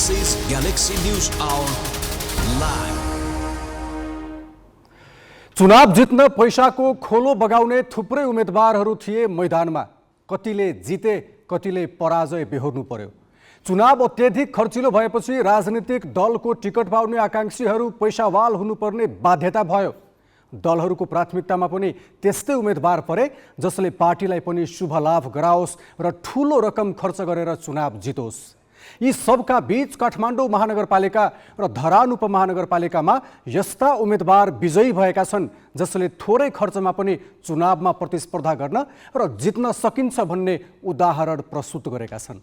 This is Galaxy News Hour live. चुनाव जित्न पैसाको खोलो बगाउने थुप्रै उम्मेदवारहरू थिए मैदानमा। कतिले जिते, कतिले पराजय बेहोर्नु पर्यो। चुनाव अत्यधिक खर्चिलो भएपछि राजनीतिक दलको टिकट पाउने आकांक्षीहरू पैसावाल हुनुपर्ने बाध्यता भयो। दलहरूको प्राथमिकतामा पनि त्यस्तै उम्मेदवार परे जसले पार्टीलाई पनि शुभ लाभ गराओस् र ठूलो रकम खर्च गरेर चुनाव जितोस्। यी सबका बीच काठमाडौँ महानगरपालिका र धरान उपमहानगरपालिकामा यस्ता उम्मेदवार विजयी भएका छन् जसले थोरै खर्चमा पनि चुनावमा प्रतिस्पर्धा गर्न र जित्न सकिन्छ भन्ने उदाहरण प्रस्तुत गरेका छन्।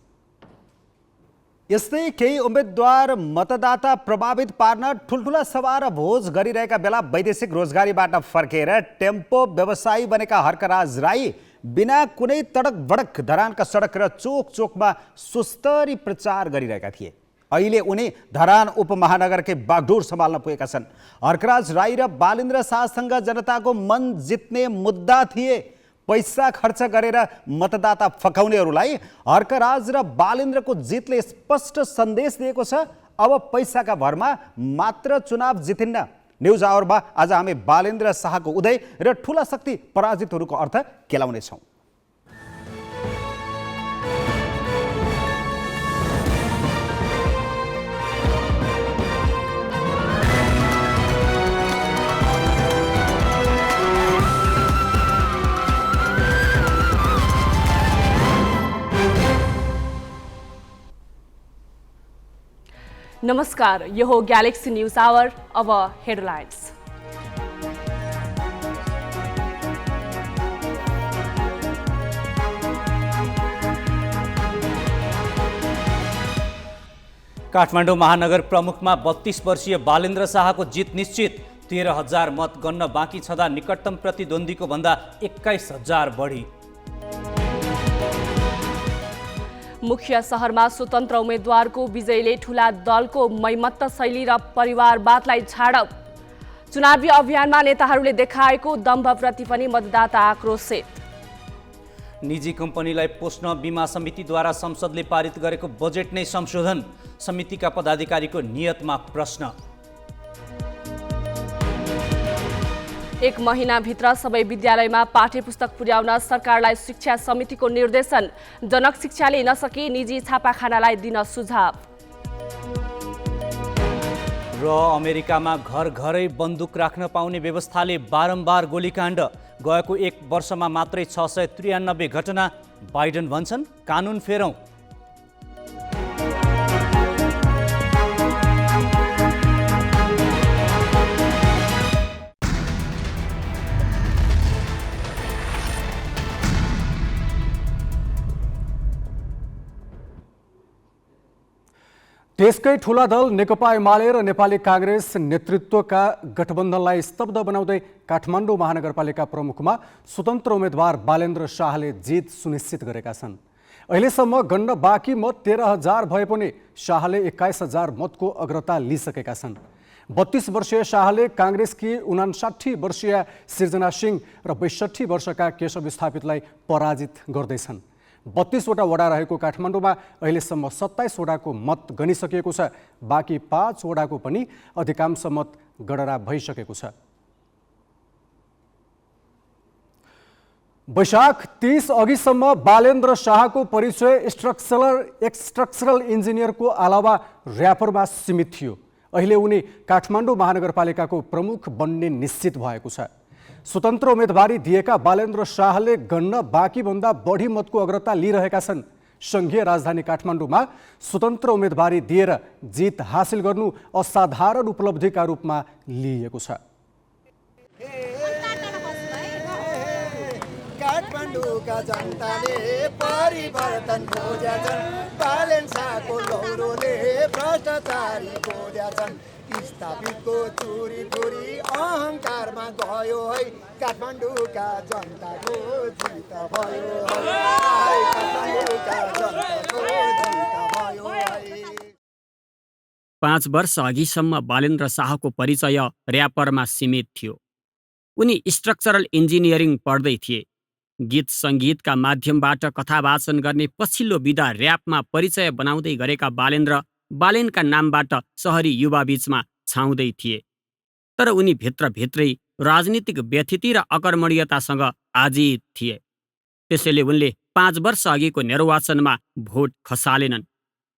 यस्तै केही उम्मेदवार मतदाता प्रभावित पार्न ठुल्ठुला सभा र भोज गरिरहेका बेला वैदेशिक रोजगारीबाट फर्केर टेम्पो व्यवसायी बनेका हर्कराज राई बिना कुनै तडक भडक धरानका सडक र चोक चोकमा सुस्तरी प्रचार गरिरहेका थिए। अहिले उनी धरान उपमहानगरकै बागडोर सम्हाल्न पुगेका छन्। हर्कराज राई र बालेन्द्र शाहसँग जनताको मन जित्ने मुद्दा थिए। पैसा खर्च गरेर मतदाता फकाउनेहरूलाई हर्कराज र बालेन्द्रको जितले स्पष्ट सन्देश दिएको छ। अब पैसाका भरमा मात्र चुनाव जितिन्न। न्युज आवरमा आज हामी बालेन्द्र शाहको उदय र ठुला शक्ति पराजितहरूको अर्थ केलाउनेछौँ। नमस्कार, यो हो ग्यालेक्सी न्यूज आवर। अब हेडलाइन्स। काठमाडौँ महानगर प्रमुखमा 32 वर्षीय बालेन्द्र शाहको जित निश्चित। 13,000 मत गन्न बाँकी छँदा निकटतम प्रतिद्वन्द्वीको भन्दा 21,000 बढी। मुख्य शहरमा स्वतन्त्र उम्मेद्वारको विजयले ठूला दलको मैमत्त शैली र परिवारवादलाई छाडप। चुनावी अभियानमा नेताहरूले देखाएको दम्भप्रति पनि मतदाता आक्रोशित। निजी कम्पनीलाई पोष्ण बीमा समितिद्वारा संसदले पारित गरेको बजेट नै संशोधन। समितिका पदाधिकारीको नियतमा प्रश्न। 1 महिनाभित्र सबै विद्यालयमा पाठ्यपुस्तक पुर्याउन सरकारलाई शिक्षा समितिको निर्देशन। जनक शिक्षाले नसके निजी छापाखानालाई दिन सुझाव। र अमेरिकामा घर घरै बन्दुक राख्न पाउने व्यवस्थाले बारम्बार गोलीकाण्ड। गएको 1 वर्षमा मात्रै 693 घटना। बाइडेन भन्छन् कानुन फेरौँ। देशकै ठूला दल नेकपा एमाले र नेपाली कांग्रेस नेतृत्वका गठबन्धनलाई स्तब्ध बनाउँदै काठमाडौँ महानगरपालिका प्रमुखमा स्वतन्त्र उम्मेदवार बालेन्द्र शाहले जित सुनिश्चित गरेका छन्। अहिलेसम्म गन्न बाँकी मत 13,000 भए पनि शाहले 21,000 मतको अग्रता लिइसकेका छन्। 32 वर्षीय शाहले कांग्रेसकी 59 वर्षीय सृजना सिंह र 62 वर्षका केशव स्थापितलाई पराजित गर्दैछन्। 32 वटा वडा रहेको काठमाडौँमा अहिलेसम्म 27 वडाको मत गनिसकिएको छ। बाँकी 5 वडाको पनि अधिकांश मत गणना भइसकेको छ। वैशाख 30 अघिसम्म बालेन्द्र शाहको परिचय स्ट्रक्चरल इन्जिनियरको अलावा र्यापरमा सीमित थियो। अहिले उनी काठमाडौँ महानगरपालिकाको प्रमुख बन्ने निश्चित भएको छ। स्वतन्त्र उम्मेदवारी दिएका बालेन्द्र शाहले गन्न बाँकी भन्दा बढी मतको अग्रता लिइरहेका छन्। संघीय राजधानी काठमाडौँमा स्वतन्त्र उम्मेदवारी दिएर जित हासिल गर्नु असाधारण उपलब्धिका रूपमा लिइएको छ। काठमाडौँका जनताले परिवर्तन खोजेछन्। बालेन्द्र शाहको गौरवले भ्रष्टाचारी खोजेछन्। स्थापितको चोरी चोरी अहङ्कारमा गयो है। काठमाडौँका जनताको जित भयो है। काठमाडौँका जनताको जित भयो है। 5 वर्ष अघिसम्म बालेन्द्र शाहको परिचय र्यापरमा सीमित थियो। उनी स्ट्रक्चरल इन्जिनियरिङ पढ्दै थिए। गीत सङ्गीतका माध्यमबाट कथावाचन गर्ने पछिल्लो विधा र्यापमा परिचय बनाउँदै गरेका बालेन्द्र बालेनका नामबाट सहरी युवा बीचमा छाउँदै थिए। तर उनी भित्रभित्रै राजनीतिक व्यथिति र अकर्मण्यतासँग आजित थिए। त्यसैले उनले 5 वर्ष अघिको निर्वाचनमा भोट खसालेनन्।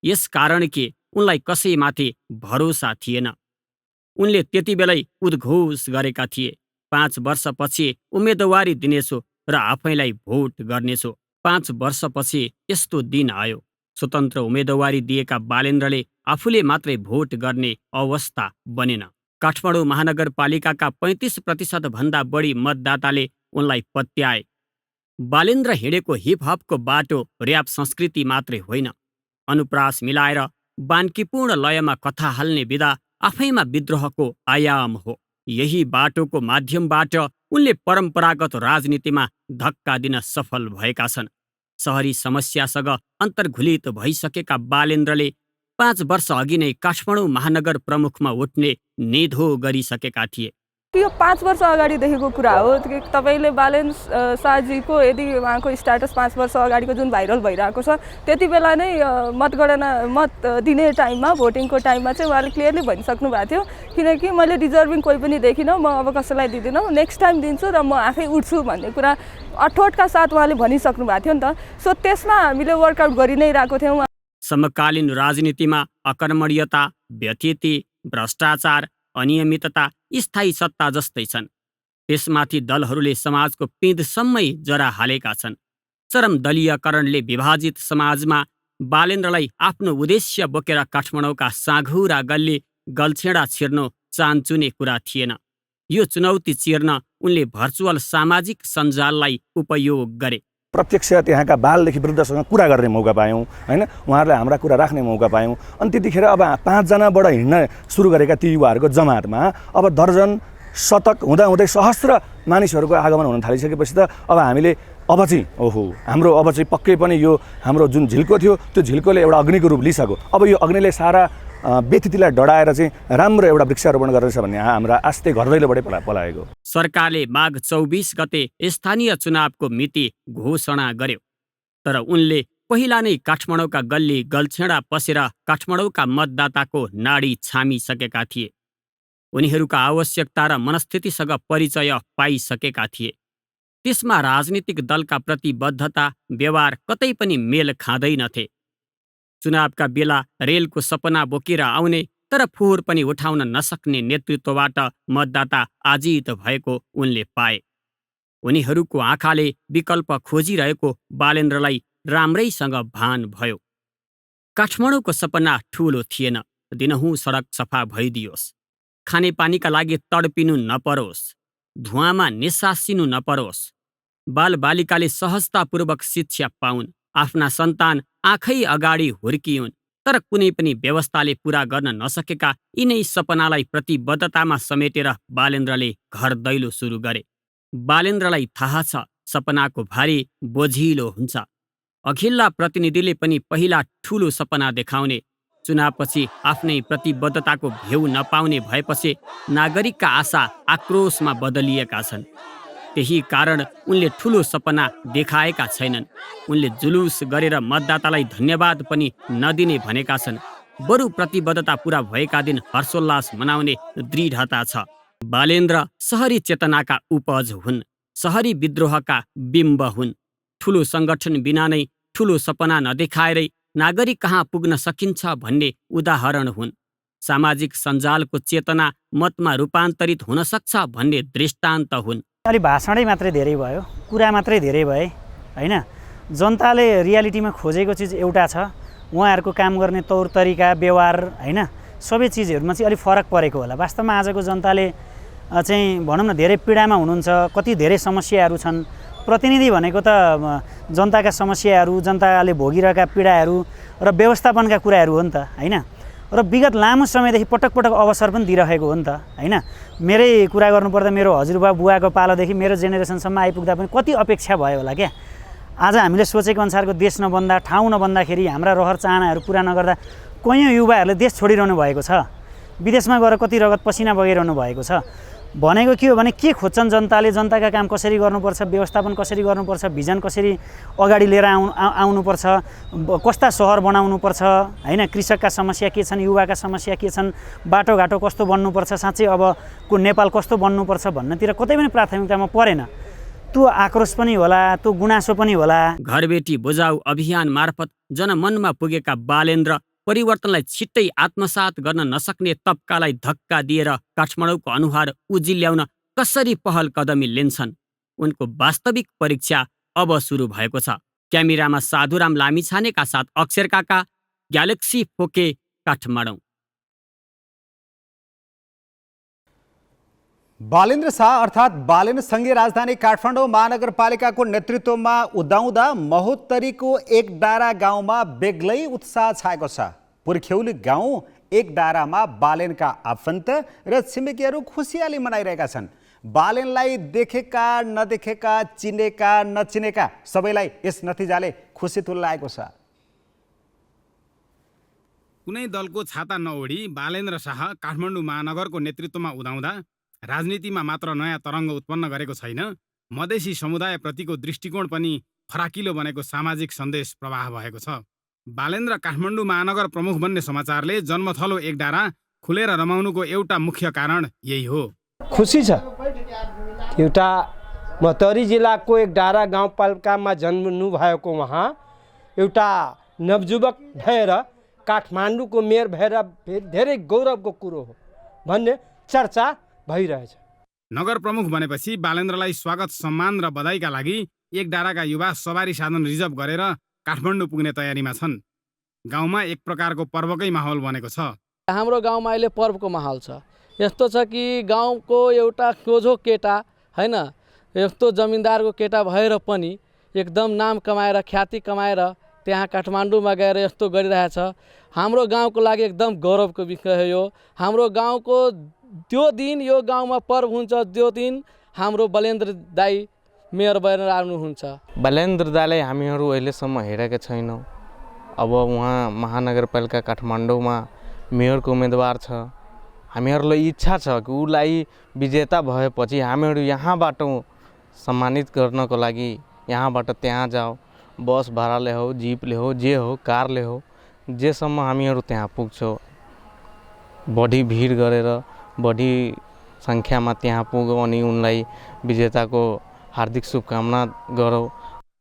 यस कारण कि उनलाई कसैमाथि भरोसा थिएन। उनले त्यति बेलै उद्घोष गरेका थिए, 5 वर्षपछि उम्मेदवारी दिनेछु र आफैलाई भोट गर्नेछु। 5 वर्षपछि यस्तो दिन आयो। स्वतन्त्र उम्मेदवारी दिएका बालेन्द्रले आफूले मात्रै भोट गर्ने अवस्था बनेन। काठमाडौँ महानगरपालिकाका 35% भन्दा बढी मतदाताले उनलाई पत्याए। बालेन्द्र हिँडेको हिपहपको बाटो र्याप संस्कृति मात्रै होइन, अनुप्रास मिलाएर बान्कीपूर्ण लयमा कथा हाल्ने विधा आफैमा विद्रोहको आयाम हो। यही बाटोको माध्यमबाट उनले परम्परागत राजनीतिमा धक्का दिन सफल भएका छन्। सहरी समस्यासँग अन्तर्घुलित भइसकेका बालेन्द्रले 5 वर्ष अघि नै काठमाडौँ महानगर प्रमुखमा उठ्ने निधो गरिसकेका थिए। यो 5 वर्ष अगाडिदेखिको कुरा हो। तपाईँले बालेन शाहजीको यदि उहाँको स्ट्याटस 5 वर्ष अगाडिको जुन भाइरल भइरहेको छ, त्यति बेला नै मत दिने टाइममा, भोटिङको टाइममा चाहिँ उहाँले क्लियरली भनिसक्नु भएको थियो, किनकि मैले डिजर्भिङ कोही पनि देखिनँ, म अब कसैलाई दिँदिनँ, नेक्स्ट टाइम दिन्छु र म आफै उठ्छु भन्ने कुरा अठोटका साथ उहाँले भनिसक्नु भएको थियो नि त। सो त्यसमा हामीले वर्कआउट गरि नै रहेको थियौँ। समकालीन राजनीतिमा अकर्मण्यता, व्यथिति, भ्रष्टाचार, अनियमितता स्थायी सत्ता जस्तै छन्। त्यसमाथि दलहरूले समाजको पिँधसम्मै जरा हालेका छन्। चरम दलीयकरणले विभाजित समाजमा बालेन्द्रलाई आफ्नो उद्देश्य बोकेर काठमाडौँका साँघुरा गल्ली गल्छेडा छिर्नु चान्चुने कुरा थिएन। यो चुनौती चिर्न उनले भर्चुअल सामाजिक सञ्जाललाई उपयोग गरे। प्रत्यक्ष त्यहाँका बालदेखि वृद्धसँग कुरा गर्ने मौका पायौँ हैन, उहाँहरूलाई हाम्रा कुरा राख्ने मौका पायौँ। अनि त्यतिखेर अब 5 जनाबाट हिँड्न सुरु गरेका ती युवाहरूको जमातमा अब दर्जन शतक हुँदाहुँदै सहस्र मानिसहरूको आगमन हुन थालिसकेपछि त अब हामीले अब चाहिँ हाम्रो अब चाहिँ पक्कै पनि यो हाम्रो जुन झिल्को थियो त्यो झिल्कोले एउटा अग्निको रूप लिइसक्यो। अब यो अग्निले सारा व्यथितिलाई डढाएर चाहिँ राम्रो एउटा वृक्षारोपण गर्नेछ भन्ने हाम्रा आस्ते घर दैलोबाटै पलाएको। सरकारले माघ 24 गते स्थानीय चुनावको मिति घोषणा गर्यो, तर उनले पहिला नै काठमाडौँका गल्ली गल्छेडा पसेर काठमाडौँका मतदाताको नाडी छामिसकेका थिए। उनीहरूका आवश्यकता र मनस्थितिसँग परिचय पाइसकेका थिए। त्यसमा राजनीतिक दलका प्रतिबद्धता, व्यवहार कतै पनि मेल खाँदैनथे। चुनावका बेला रेलको सपना बोकेर आउने तर फोहोर पनि उठाउन नसक्ने नेतृत्वबाट मतदाता आजित भएको उनले पाए। उनीहरूको आँखाले विकल्प खोजिरहेको बालेन्द्रलाई राम्रैसँग भान भयो। काठमाडौँको सपना ठूलो थिएन, दिनहुँ सडक सफा भइदियोस्, खानेपानीका लागि तडपिनु नपरोस्, धुवामा निसासिनु नपरोस्, बालबालिकाले सहजतापूर्वक शिक्षा पाउन्, आफ्ना सन्तान आँखै अगाडि हुर्कियुन्। तर कुनै पनि व्यवस्थाले पूरा गर्न नसकेका यिनै सपनालाई प्रतिबद्धतामा समेटेर बालेन्द्रले घर दैलो सुरु गरे। बालेन्द्रलाई थाहा छ सपनाको भारी बोझिलो हुन्छ। अघिल्ला प्रतिनिधिले पनि पहिला ठूलो सपना देखाउने, चुनावपछि आफ्नै प्रतिबद्धताको भेउ नपाउने भएपछि नागरिकका आशा आक्रोशमा बदलिएका छन्। त्यही कारण उनले ठूलो सपना देखाएका छैनन्। उनले जुलुस गरेर मतदातालाई धन्यवाद पनि नदिने भनेका छन्। बरु प्रतिबद्धता पूरा भएका दिन हर्षोल्लास मनाउने दृढता छ। बालेन्द्र सहरी चेतनाका उपज हुन्, सहरी विद्रोहका बिम्ब हुन्। ठूलो संगठन बिना नै ठूलो सपना नदेखाएरै नागरिक कहाँ पुग्न सकिन्छ भन्ने उदाहरण हुन्। सामाजिक सञ्जालको चेतना मतमा रूपान्तरित हुन सक्छ भन्ने दृष्टान्त हुन्। अलि भाषणै मात्रै धेरै भयो, कुरा मात्रै धेरै भए हैन। जनताले रियालिटीमा खोजेको चिज एउटा छ, उहाँहरूको काम गर्ने तौर तरिका, व्यवहार हैन, सबै चिजहरूमा चाहिँ अलिक फरक परेको होला। वास्तवमा आजको जनताले चाहिँ भनौँ न धेरै पीडामा हुनुहुन्छ, कति धेरै समस्याहरू छन्। प्रतिनिधि भनेको त जनताका समस्याहरू, जनताले भोगिरहेका पीडाहरू र व्यवस्थापनका कुराहरू हो नि त हैन। र विगत लामो समयदेखि पटक पटक अवसर पनि दिइरहेको हो नि त हैन। मेरै कुरा गर्नुपर्दा मेरो हजुरबा बुवाको पालोदेखि मेरो जेनेरेसनसम्म आइपुग्दा पनि कति अपेक्षा भयो होला क्या। आज हामीले सोचेको अनुसारको देश नबन्दा, ठाउँ नबन्दाखेरि, हाम्रा रहर चाहनाहरू पुरा नगर्दा कैयौँ युवाहरूले देश छोडिरहनु भएको छ। विदेशमा गएर कति रगत पसिना बगाइरहनु भएको छ। भनेको के हो भने के खोज्छन् जनताले, जनताका काम कसरी गर्नुपर्छ, व्यवस्थापन कसरी गर्नुपर्छ, भिजन कसरी अगाडि लिएर आउनुपर्छ, कस्ता सहर बनाउनुपर्छ, होइन, कृषकका समस्या के छन्, युवाका समस्या के छन्, बाटोघाटो कस्तो बन्नुपर्छ, साँच्चै अबको नेपाल कस्तो बन्नुपर्छ भन्नेतिर कतै पनि प्राथमिकतामा परेन। त्यो आक्रोश पनि होला, त्यो गुनासो पनि होला। घरबेटी बुझाउ अभियान मार्फत जनमनमा पुगेका बालेन्द्र परिवर्तनलाई छिट्टै आत्मसात गर्न नसक्ने तबकालाई धक्का दिएर काठमाडौँको अनुहार उजिल्याउन कसरी पहल कदमी लिन्छन्, उनको वास्तविक परीक्षा अब सुरु भएको छ। क्यामेरामा साधुराम लामिछानेका साथ अक्षर काका, ग्यालेक्सी फोके, काठमाडौँ। बालेन्द्र शाह अर्थात् बालेन्द्र सङ्घीय राजधानी काठमाडौँ महानगरपालिकाको नेतृत्वमा उदाउँदा महोत्तरीको एक डाँडा गाउँमा बेग्लै उत्साह छाएको छ। पुर्ख्यौली गाउँ एक डाँडामा बालेनका आफन्त र छिमेकीहरू खुसियाली मनाइरहेका छन्। बालेनलाई देखेका नदेखेका, चिनेका नचिनेका सबैलाई यस नतिजाले खुसी तुल्याएको छ। कुनै दलको छाता नओढी बालेन्द्र शाह काठमाडौँ महानगरको नेतृत्वमा उदाउँदा राजनीतिमा मात्र नयाँ तरङ्ग उत्पन्न गरेको छैन, मधेसी समुदायप्रतिको दृष्टिकोण पनि फराकिलो बनेको सामाजिक सन्देश प्रवाह भएको छ। बालेन्द्र काठमाडौँ महानगर प्रमुख बन्ने समाचारले जन्मथलो एक डाँडा खुलेर रमाउनुको एउटा मुख्य कारण यही हो। खुसी छ। एउटा महोत्तरी जिल्लाको एक डाँडा गाउँपालिकामा जन्मनु भएको उहाँ एउटा नवयुवक भएर काठमाडौँको मेयर भएर धेरै गौरवको कुरो हो भन्ने चर्चा भइरहेछ। नगर प्रमुख बनेपछि बालेन्द्रलाई स्वागत सम्मान र बधाईका लागि एक डाँडाका युवा सवारी साधन रिजर्भ गरेर काठमाडौँ पुग्ने तयारीमा छन्। गाउँमा एक प्रकारको पर्वकै माहौल बनेको छ। हाम्रो गाउँमा अहिले पर्वको माहौल छ। यस्तो छ कि गाउँको एउटा सोझो केटा, होइन, यस्तो जमिनदारको केटा भएर पनि एकदम नाम कमाएर, ख्याति कमाएर त्यहाँ काठमाडौँमा गएर यस्तो गरिरहेछ। हाम्रो गाउँको लागि एकदम गौरवको विषय हो। हाम्रो गाउँको त्यो दिन, यो गाउँमा पर्व हुन्छ, त्यो दिन हाम्रो बालेन्द्र दाई मेयर भएर आउनुहुन्छ। बालेन्द्र दाईलाई हामीहरू अहिलेसम्म हेरेका छैनौँ। अब उहाँ महानगरपालिका काठमाडौँमा मेयरको उम्मेदवार छ। हामीहरूलाई इच्छा छ कि उसलाई विजेता भएपछि हामीहरू यहाँबाट सम्मानित गर्नको लागि यहाँबाट त्यहाँ जाऊ, बस भाडाले हो, जिपले हो, जे हो, कारले हो, जेसम्म हामीहरू त्यहाँ पुग्छौँ। बढी भिड गरेर बढी सङ्ख्यामा त्यहाँ पुगौँ अनि उनलाई विजेताको हार्दिक शुभकामना गरौँ।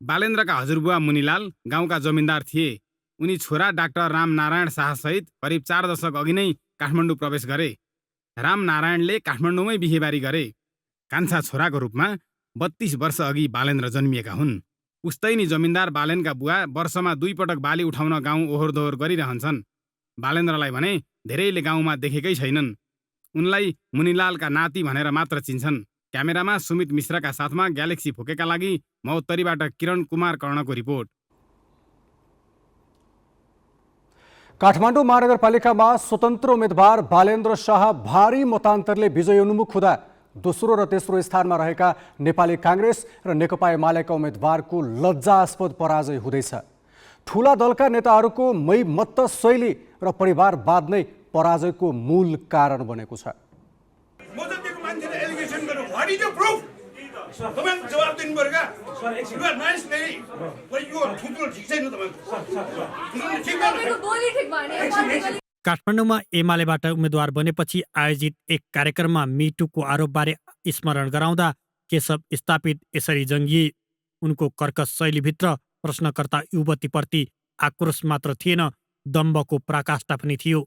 बालेन्द्रका हजुरबुवा मुनिलाल गाउँका जमिनदार थिए। उनी छोरा डाक्टर रामनारायण शाहसहित करिब 4 दशक अघि नै काठमाडौँ प्रवेश गरे। रामनारायणले काठमाडौँमै बिहेबारी गरे। कान्छा छोराको रूपमा 32 वर्ष अघि बालेन्द्र जन्मिएका हुन्। पुस्तैनी जमिनदार बालेनका बुवा वर्षमा 2 पटक बाली उठाउन गाउँ ओहोर दोहोर गरिरहन्छन्। बालेन्द्रलाई भने धेरैले गाउँमा देखेकै छैनन्। उनलाई मुनिलालका नाति भनेर मात्र चिन्छन्। क्यामेरामा सुमित मिश्रका साथमा ग्यालेक्सी फोकेका लागि महोत्तरीबाट किरण कुमार कर्णको रिपोर्ट। काठमाडौँ महानगरपालिकामा स्वतन्त्र उम्मेदवार बालेन्द्र शाह भारी मतान्तरले विजय उन्मुख हुँदा दोस्रो र तेस्रो स्थानमा रहेका नेपाली काङ्ग्रेस र नेकपा एमालेका उम्मेदवारको लज्जास्पद पराजय हुँदैछ। ठुला दलका नेताहरूको मै मत्त शैली र परिवारवाद नै पराजयको मूल कारण बनेको छ। काठमाडौँमा एमालेबाट उम्मेद्वार बनेपछि आयोजित एक कार्यक्रममा मिटुको आरोपबारे स्मरण गराउँदा केशव स्थापित यसरी जङ्गिए। उनको कर्कश शैलीभित्र प्रश्नकर्ता युवतीप्रति आक्रोश मात्र थिएन, दम्बको पराकाष्ठा पनि थियो।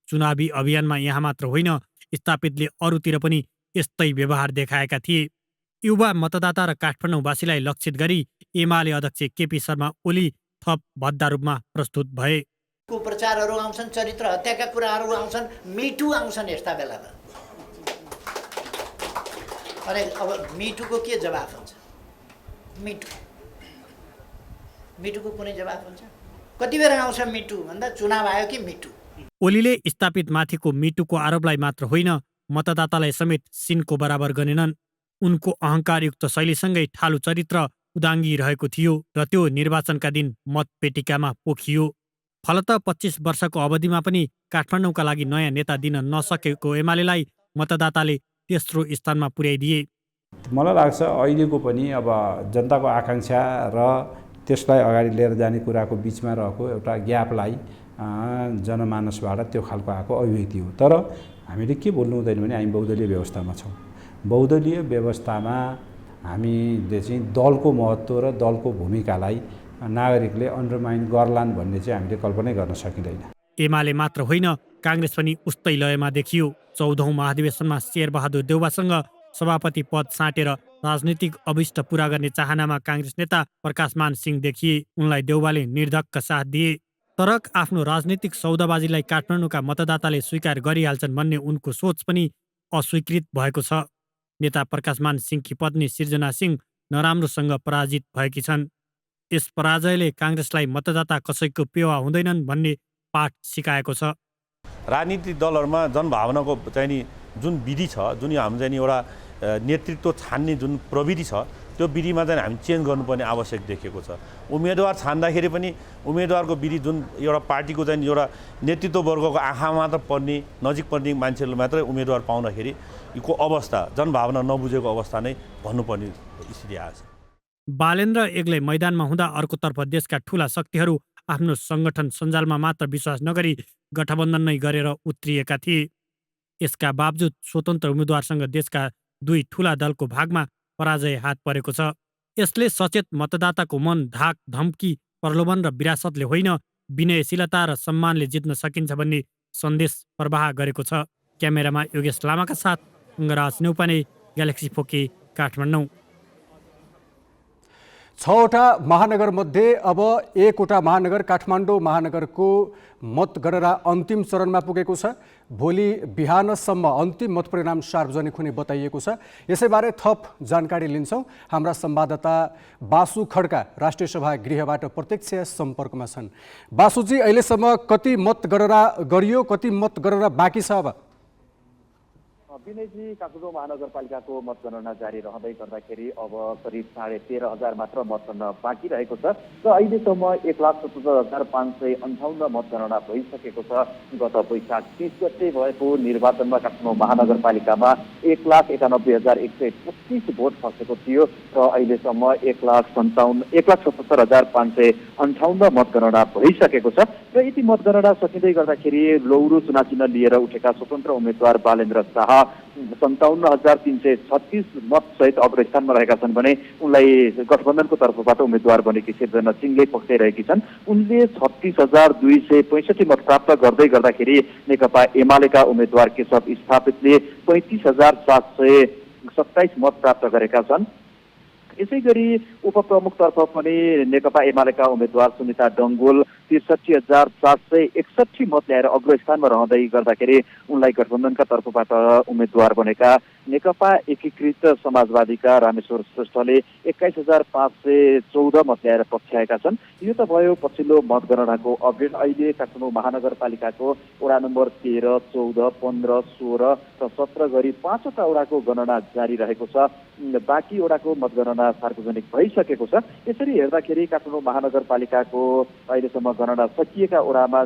चुनावी अभियानमा यहाँ मात्र होइन, स्थापितले अरूतिर पनि यस्तै व्यवहार देखाएका थिए। युवा मतदाता र काठमाडौँवासीलाई लक्षित गरी एमाले अध्यक्ष केपी शर्मा ओली थप भद्दा रूपमा प्रस्तुत भए। कुप्रचारहरू आउँछन्, चरित्र हत्याका कुराहरू आउँछन्, मिटु आउँछन् यस्ता बेलामा। अरे अब मिटुको के जवाफ हुन्छ? मिटुको कुनै जवाफ हुन्छ? कति बेर आउँछ मिटु भन्दा चुनाव आयो कि मिटु? ओलीले स्थापित माथिको मिटुको आरोपलाई मात्र होइन, मतदातालाई समेत सिनको बराबर गरेनन्। उनको अहङ्कारयुक्त शैलीसँगै ठालु चरित्र उदाङ्गी रहेको थियो र त्यो निर्वाचनका दिन मतपेटिकामा पोखियो। फलत 25 वर्षको अवधिमा पनि काठमाडौँका लागि नयाँ नेता दिन नसकेको एमालेलाई मतदाताले तेस्रो स्थानमा पुर्याइदिए। मलाई लाग्छ अहिलेको पनि अब जनताको आकाङ्क्षा र त्यसलाई अगाडि लिएर जाने कुराको बिचमा रहेको एउटा ग्यापलाई जनमानसबाट त्यो खालको आएको अभिव्यक्ति हो। तर हामीले के बोल्नु हुँदैन भने हामी बहुदलीय व्यवस्थामा छौँ। बहुदलीय व्यवस्थामा हामीले चाहिँ दलको महत्त्व र दलको भूमिकालाई नागरिकले अन्डरमाइन गर्लान् भन्ने चाहिँ हामीले कल्पनै गर्न सकिँदैन। एमाले मात्र होइन, काङ्ग्रेस पनि उस्तै लयमा देखियो। 14औं महाधिवेशनमा शेरबहादुर देउवासँग सभापति पद साँटेर राजनीतिक अभिष्ट पूरा गर्ने चाहनामा काङ्ग्रेस नेता प्रकाशमान सिंह देखिए। उनलाई देउवाले निर्धक्क साथ दिए। तर आफ्नो राजनीतिक सौदाबाजीलाई काठमाडौँका मतदाताले स्वीकार गरिहाल्छन् भन्ने उनको सोच पनि अस्वीकृत भएको छ। नेता प्रकाशमान सिंहकी पत्नी सृजना सिंह नराम्रोसँग पराजित भएकी छन्। यस पराजयले काङ्ग्रेसलाई मतदाता कसैको पेवा हुँदैनन् भन्ने पाठ सिकाएको छ। राजनीतिक दलहरूमा जनभावनाको चाहिँ नि जुन विधि छ, जुन हाम्रो चाहिँ नि एउटा नेतृत्व छान्ने जुन प्रविधि छ, त्यो विधिमा चाहिँ हामी चेन्ज गर्नुपर्ने आवश्यक देखिएको छ। उम्मेदवार छान्दाखेरि पनि उम्मेदवारको विधि जुन एउटा पार्टीको चाहिँ एउटा नेतृत्व वर्गको आँखामा मात्र पर्ने, नजिक पर्ने मान्छेहरूले मात्रै उम्मेदवार पाउँदाखेरि यो अवस्था जनभावना नबुझेको अवस्था नै भन्नुपर्ने स्थिति आएको छ। बालेन्द्र एक्लै मैदानमा हुँदा अर्कोतर्फ देशका ठूला शक्तिहरू आफ्नो सङ्गठन सञ्जालमा मात्र विश्वास नगरी गठबन्धन नै गरेर उत्रिएका थिए। यसका बावजुद स्वतन्त्र उम्मेदवारसँग देशका दुई ठूला दलको भागमा पराजय हात परेको छ। यसले सचेत मतदाताको मन धाक धम्की प्रलोभन र विरासतले होइन, विनयशीलता र सम्मानले जित्न सकिन्छ भन्ने सन्देश प्रवाह गरेको छ। क्यामेरामा योगेश लामाका साथ अङ्गराज न्यौपाने, ग्यालेक्सी फोके, काठमाडौँ। 6वटा महानगरमध्ये अब 1वटा महानगर काठमाडौँ महानगरको मतगणना अन्तिम चरणमा पुगेको छ। भोलि बिहानसम्म अन्तिम मतपरिणाम सार्वजनिक हुने बताइएको छ। यसैबारे थप जानकारी लिन्छौँ। हाम्रा संवाददाता बासु खड्का राष्ट्रिय सभा गृहबाट प्रत्यक्ष सम्पर्कमा छन्। बासुजी, अहिलेसम्म कति मतगणना गरियो, कति मतगणना बाँकी छ? अब विनयजी, काठमाडौँ महानगरपालिकाको मतगणना जारी रहँदै गर्दाखेरि अब करिब 13,500 मात्र मतगणना बाँकी रहेको छ र अहिलेसम्म 1,77,558 मतगणना भइसकेको छ। गत वैशाख 30 गते भएको निर्वाचनमा काठमाडौँ महानगरपालिकामा 1,91,135 भोट खसेको थियो र अहिलेसम्म 1,77,558 मतगणना भइसकेको छ र यति मतगणना सकिँदै गर्दाखेरि लौरो चुनाव चिन्ह लिएर उठेका स्वतन्त्र उम्मेद्वार बालेन्द्र शाह 57,336 मत सहित अग्रस्थानमा रहेका छन् भने उनलाई गठबन्धनको तर्फबाट उम्मेद्वार बनेकी सृजना सिंहले पक्राइरहेकी छन्। उनले 36,265 मत प्राप्त गर्दै गर्दाखेरि नेकपा एमालेका उम्मेद्वार केशव स्थापितले 35,727 मत प्राप्त गरेका छन्। यसै गरी उपप्रमुखतर्फ पनि नेकपा एमालेका उम्मेद्वार सुनिता डङ्गोल 63,761 मत ल्याएर अग्रस्थानमा रहँदै गर्दाखेरि उनलाई गठबन्धनका तर्फबाट उम्मेद्वार बनेका नेकपा एकीकृत समाजवादीका रामेश्वर श्रेष्ठले 21,514 मत ल्याएर पछ्याएका छन्। यो त भयो पछिल्लो मतगणनाको अपडेट। अहिले काठमाडौँ महानगरपालिकाको वडा नम्बर 13, 14, 15, 16 र 17 गरी 5वटा वडाको गणना जारी रहेको छ। बाँकी वडाको मतगणना सार्वजनिक भइसकेको छ। यसरी हेर्दाखेरि काठमाडौँ महानगरपालिकाको अहिलेसम्म गणना सकिएका वडामा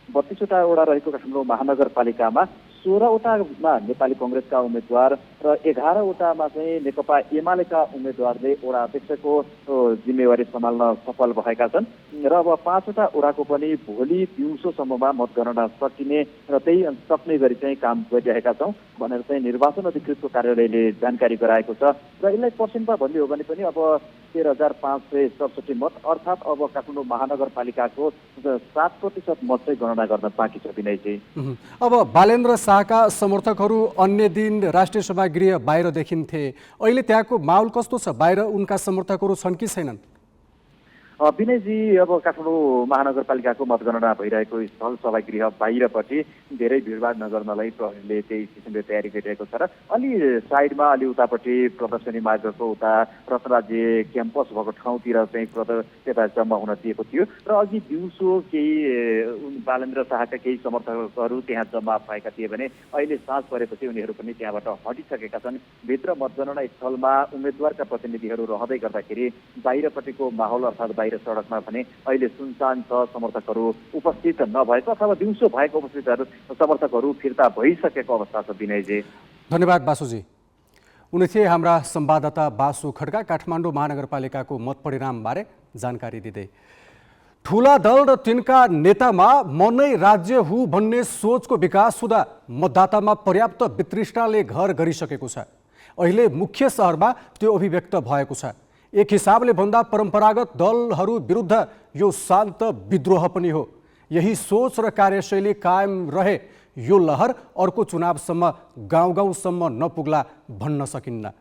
32वटा वडा रहेको काठमाडौँ महानगरपालिकामा 16वटामा नेपाली कङ्ग्रेसका उम्मेद्वार र 11वटामा चाहिँ नेकपा एमालेका उम्मेद्वारले वडा अध्यक्षको जिम्मेवारी सम्हाल्न सफल भएका छन् र अब 5वटा वडाको पनि भोलि दिउँसोसम्ममा मतगणना सकिने र त्यही सक्ने गरी चाहिँ काम गरिरहेका छौँ भनेर चाहिँ निर्वाचन अधिकृतको कार्यालयले जानकारी गराएको छ र यसलाई पर्सेन्टमा भन्ने हो भने पनि अब 13,567 मत अर्थात् अब काठमाडौँ महानगरपालिकाको 7% मत चाहिँ गणना गर्न बाँकी छ। विनयजी, अब बालेन्द्र शाहका समर्थकहरू अन्य दिन राष्ट्रिय सभा गृह बाहिर देखिन्थे, अहिले त्यहाँको माहौल कस्तो छ? बाहिर उनका समर्थकहरू छन् कि छैनन्? विनयजी, अब काठमाडौँ महानगरपालिकाको मतगणना भइरहेको स्थल सभागृह बाहिरपट्टि धेरै भिडभाड नगर्नलाई प्रहरीले त्यही किसिमले तयारी गरिरहेको छ र अलि साइडमा अलि उतापट्टि प्रदर्शनी मार्गको उता रत्नराज्य क्याम्पस भएको ठाउँतिर चाहिँ त्यता जम्मा हुन दिएको थियो र अघि दिउँसो केही बालेन्द्र शाहका केही समर्थकहरू त्यहाँ जम्मा भएका थिए भने अहिले साँझ परेपछि उनीहरू पनि त्यहाँबाट हटिसकेका छन्। भित्र मतगणना स्थलमा उम्मेद्वारका प्रतिनिधिहरू रहँदै गर्दाखेरि बाहिरपट्टिको माहौल अर्थात् बाहिर सडकमा भने अहिले सुनसान छ। समर्थकहरू उपस्थित नभएको अथवा दिउँसो भएको समर्थकहरू फिर्ता भइसकेको अवस्था छ। विनयजी, धन्यवाद बासुजी। उनी थिए हाम्रा संवाददाता बासु खड्का काठमाडौँ महानगरपालिकाको मत परिणामबारे जानकारी दिँदै। ठुला दल र तिनका नेतामा म नै राज्य हुँ भन्ने सोचको विकास हुँदा मतदातामा पर्याप्त वितृष्णाले घर गरिसकेको छ। अहिले मुख्य सहरमा त्यो अभिव्यक्त भएको छ। एक हिसाबले भन्दा परम्परागत दलहरू विरुद्ध यो शान्त विद्रोह पनि हो। यही सोच र कार्यशैली कायम रहे यो लहर अर्को चुनावसम्म गाउँ गाउँसम्म नपुग्ला भन्न सकिन्न।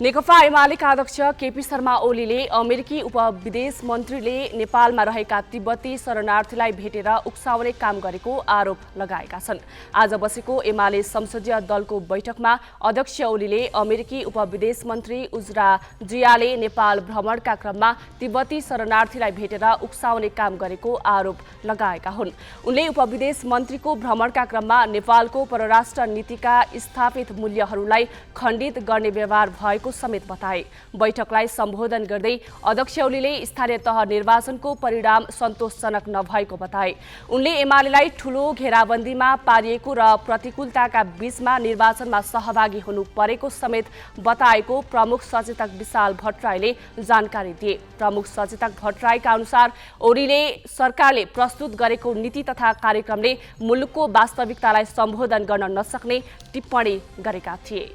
नेकपा एमालेका अध्यक्ष केपी शर्मा ओलीले अमेरिकी उपविदेश मन्त्रीले नेपालमा रहेका तिब्बती शरणार्थीलाई भेटेर उक्साउने काम गरेको आरोप लगाएका छन्। आज बसेको एमाले संसदीय दलको बैठकमा अध्यक्ष ओलीले अमेरिकी उपविदेश मन्त्री उजरा जियाले नेपाल भ्रमणका क्रममा तिब्बती शरणार्थीलाई भेटेर उक्साउने काम गरेको आरोप लगाएका हुन्। उनले उपविदेश मन्त्रीको भ्रमणका क्रममा नेपालको परराष्ट्र नीतिका स्थापित मूल्यहरूलाई खण्डित गर्ने व्यवहार भएको समेत बताए। बैठकलाई सम्बोधन गर्दै अध्यक्ष ओलीले स्थानीय तह निर्वाचनको परिणाम सन्तोषजनक नभएको बताए। उनले एमालेलाई ठूलो घेराबन्दीमा पारिएको र प्रतिकूलताका बीचमा निर्वाचनमा सहभागी हुनु परेको समेत बताएको प्रमुख सचेतक विशाल भट्टराईले जानकारी दिए। प्रमुख सचेतक भट्टराईका अनुसार ओलीले सरकारले प्रस्तुत गरेको नीति तथा कार्यक्रमले मुलुकको वास्तविकतालाई सम्बोधन गर्न नसक्ने टिप्पणी गरेका थिए।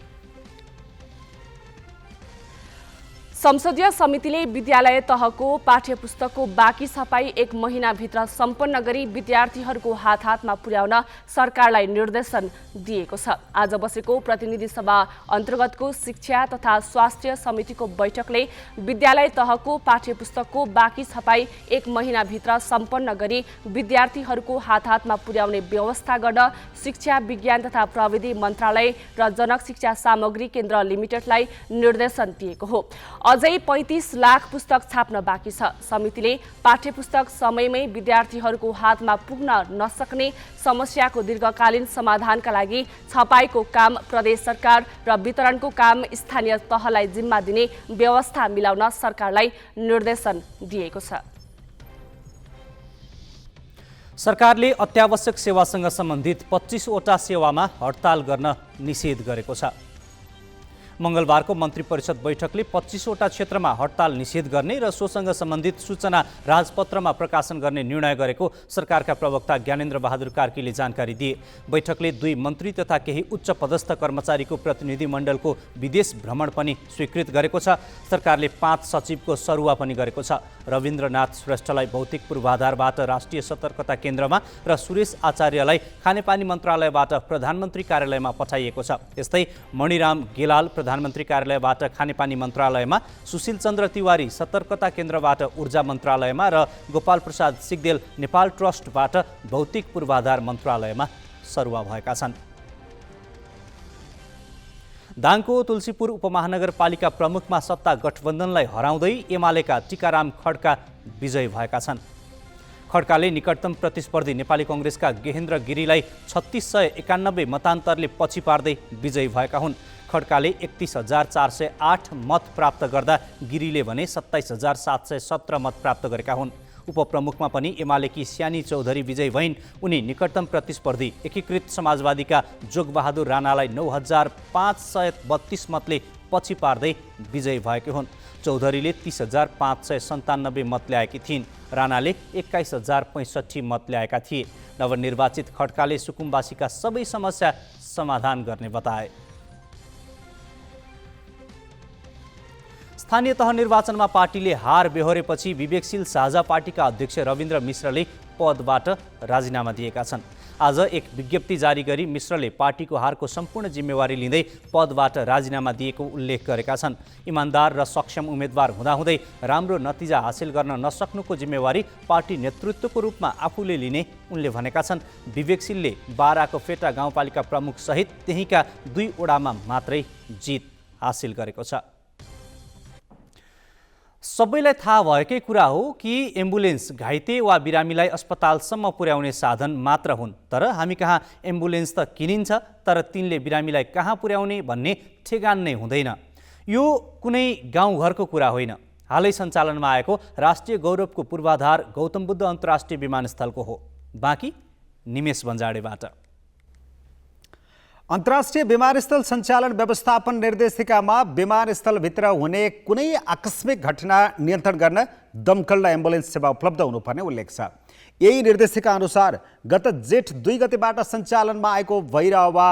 संसदीय समितिले विद्यालय तहको पाठ्यपुस्तकको बाँकी छपाई 1 महिनाभित्र सम्पन्न गरी विद्यार्थीहरूको हात हातमा पुर्याउन सरकारलाई निर्देशन दिएको छ। आज बसेको प्रतिनिधि सभा अन्तर्गतको शिक्षा तथा स्वास्थ्य समितिको बैठकले विद्यालय तहको पाठ्यपुस्तकको बाँकी छपाई 1 महिनाभित्र सम्पन्न गरी विद्यार्थीहरूको हात हातमा पुर्याउने व्यवस्था गर्न शिक्षा विज्ञान तथा प्रविधि मन्त्रालय र जनक शिक्षा सामग्री केन्द्र लिमिटेडलाई निर्देशन दिएको हो। अझै 35 लाख पुस्तक छाप्न बाँकी छ। समितिले पाठ्यपुस्तक समयमै विद्यार्थीहरूको हातमा पुग्न नसक्ने समस्याको दीर्घकालीन समाधानका लागि छपाईको काम प्रदेश सरकार र वितरणको काम स्थानीय तहलाई जिम्मा दिने व्यवस्था मिलाउन सरकारलाई निर्देशन दिएको छ। सरकारले अत्यावश्यक सेवासँग सम्बन्धित 25 वटा सेवामा हडताल गर्न निषेध गरेको छ। मंगलबारको मन्त्री परिषद बैठकले 25 वटा क्षेत्रमा हडताल निषेध गर्ने र सोसँग सम्बन्धित सूचना राजपत्रमा प्रकाशन गर्ने निर्णय गरेको सरकारका प्रवक्ता ज्ञानेन्द्र बहादुर कार्कीले जानकारी दिए। बैठकले 2 मन्त्री तथा केही उच्च पदस्थ कर्मचारीको प्रतिनिधि मण्डलको विदेश भ्रमण पनि स्वीकृत गरेको छ। सरकारले 5 सचिवको सरुवा पनि गरेको छ। रविन्द्रनाथ श्रेष्ठलाई भौतिक पूर्वाधारबाट राष्ट्रिय सतर्कता केन्द्रमा र सुरेश आचार्यलाई खानेपानी मन्त्रालयबाट प्रधानमन्त्री कार्यालयमा पठाइएको छ। यस्तै मणिराम गेलाल प्रधानमन्त्री कार्यालयबाट खानेपानी मन्त्रालयमा, सुशील चन्द्र तिवारी सतर्कता केन्द्रबाट ऊर्जा मन्त्रालयमा र गोपाल प्रसाद सिग्देल नेपाल ट्रस्टबाट भौतिक पूर्वाधार मन्त्रालयमा सरुवा भएका छन्। दाङको तुलसीपुर उपमहानगरपालिका प्रमुखमा सत्ता गठबन्धनलाई हराउँदै एमालेका टीकाराम खड्का विजयी भएका छन्। खड्काले निकटतम प्रतिस्पर्धी नेपाली कङ्ग्रेसका गेहेन्द्र गिरीलाई 3691 मतान्तरले पछि पार्दै विजयी भएका हुन्। खड्काले 31,408 मत प्राप्त गर्दा गिरीले भने 27,717 मत प्राप्त गरेका हुन्। उपप्रमुखमा पनि एमालेकी स्यानी चौधरी विजयी भइन्। उनी निकटतम प्रतिस्पर्धी एकीकृत समाजवादीका जोगबहादुर राणालाई 9,532 मतले पछि पार्दै विजयी भएकी हुन्। चौधरीले 30,597 मत ल्याएकी थिइन्। राणाले 21,065 मत ल्याएका थिए। नवनिर्वाचित खड्काले सुकुम्बासीका सबै समस्या समाधान गर्ने बताए। स्थानीय तह निर्वाचनमा पार्टीले हार बेहोरेपछि विवेकशील साझा पार्टीका अध्यक्ष रविन्द्र मिश्रले पदबाट राजीनामा दिएका छन्। आज एक विज्ञप्ति जारी गरी मिश्रले पार्टीको हारको सम्पूर्ण जिम्मेवारी लिँदै पदबाट राजीनामा दिएको उल्लेख गरेका छन्। इमान्दार र सक्षम उम्मेदवार हुँदाहुँदै राम्रो नतिजा हासिल गर्न नसक्नुको जिम्मेवारी पार्टी नेतृत्वको रूपमा आफूले लिने उनले भनेका छन्। विवेकशीलले बाराको फेटा गाउँपालिका प्रमुख सहित त्यहीँका 2 वडामा मात्रै जित हासिल गरेको छ। सबैलाई थाहा भएकै कुरा हो कि एम्बुलेन्स घाइते वा बिरामीलाई अस्पतालसम्म पुर्याउने साधन मात्र हुन्। तर हामी कहाँ एम्बुलेन्स त किनिन्छ, तर तिनले बिरामीलाई कहाँ पुर्याउने भन्ने ठेगान नै हुँदैन। यो कुनै गाउँघरको कुरा होइन। हालै सञ्चालनमा आएको राष्ट्रिय गौरवको पूर्वाधार गौतम बुद्ध अन्तर्राष्ट्रिय विमानस्थलको हो। बाँकी निमेष बन्जाडेबाट। अन्तर्राष्ट्रिय विमानस्थल सञ्चालन व्यवस्थापन निर्देशिकामा विमानस्थलभित्र हुने कुनै आकस्मिक घटना नियन्त्रण गर्न दमकल र एम्बुलेन्स सेवा उपलब्ध हुनुपर्ने उल्लेख छ। यही निर्देशिका अनुसार गत जेठ 2 गतेबाट सञ्चालनमा आएको भैरहवा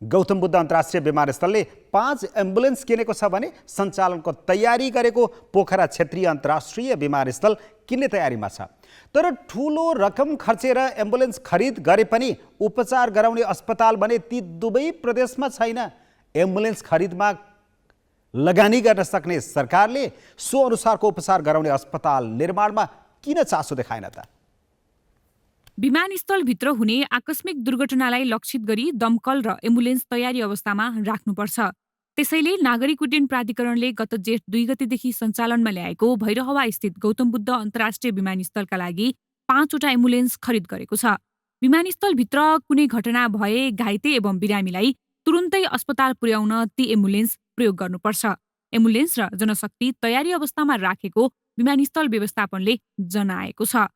गौतम बुद्ध अन्तर्राष्ट्रिय विमानस्थलले 5 एम्बुलेन्स किनेको छ भने सञ्चालनको तयारी गरेको पोखरा क्षेत्रीय अन्तर्राष्ट्रिय विमानस्थल किन्ने तयारीमा छ। तर ठुलो रकम खर्चेर एम्बुलेन्स खरिद गरे पनि उपचार गराउने अस्पताल भने ती दुवै प्रदेशमा छैन। एम्बुलेन्स खरिदमा लगानी गर्न सक्ने सरकारले सो अनुसारको उपचार गराउने अस्पताल निर्माणमा किन चासो देखाएन त? विमानस्थलभित्र हुने आकस्मिक दुर्घटनालाई लक्षित गरी दमकल र एम्बुलेन्स तयारी अवस्थामा राख्नुपर्छ। त्यसैले नागरिक उड्डयन प्राधिकरणले गत जेठ 2 गतेदेखि सञ्चालनमा ल्याएको भैरहवा स्थित गौतम बुद्ध अन्तर्राष्ट्रिय विमानस्थलका लागि 5 वटा एम्बुलेन्स खरिद गरेको छ। विमानस्थलभित्र कुनै घटना भए घाइते एवं बिरामीलाई तुरुन्तै अस्पताल पुर्याउन ती एम्बुलेन्स प्रयोग गर्नुपर्छ। एम्बुलेन्स र जनशक्ति तयारी अवस्थामा राखेको विमानस्थल व्यवस्थापनले जनाएको छ।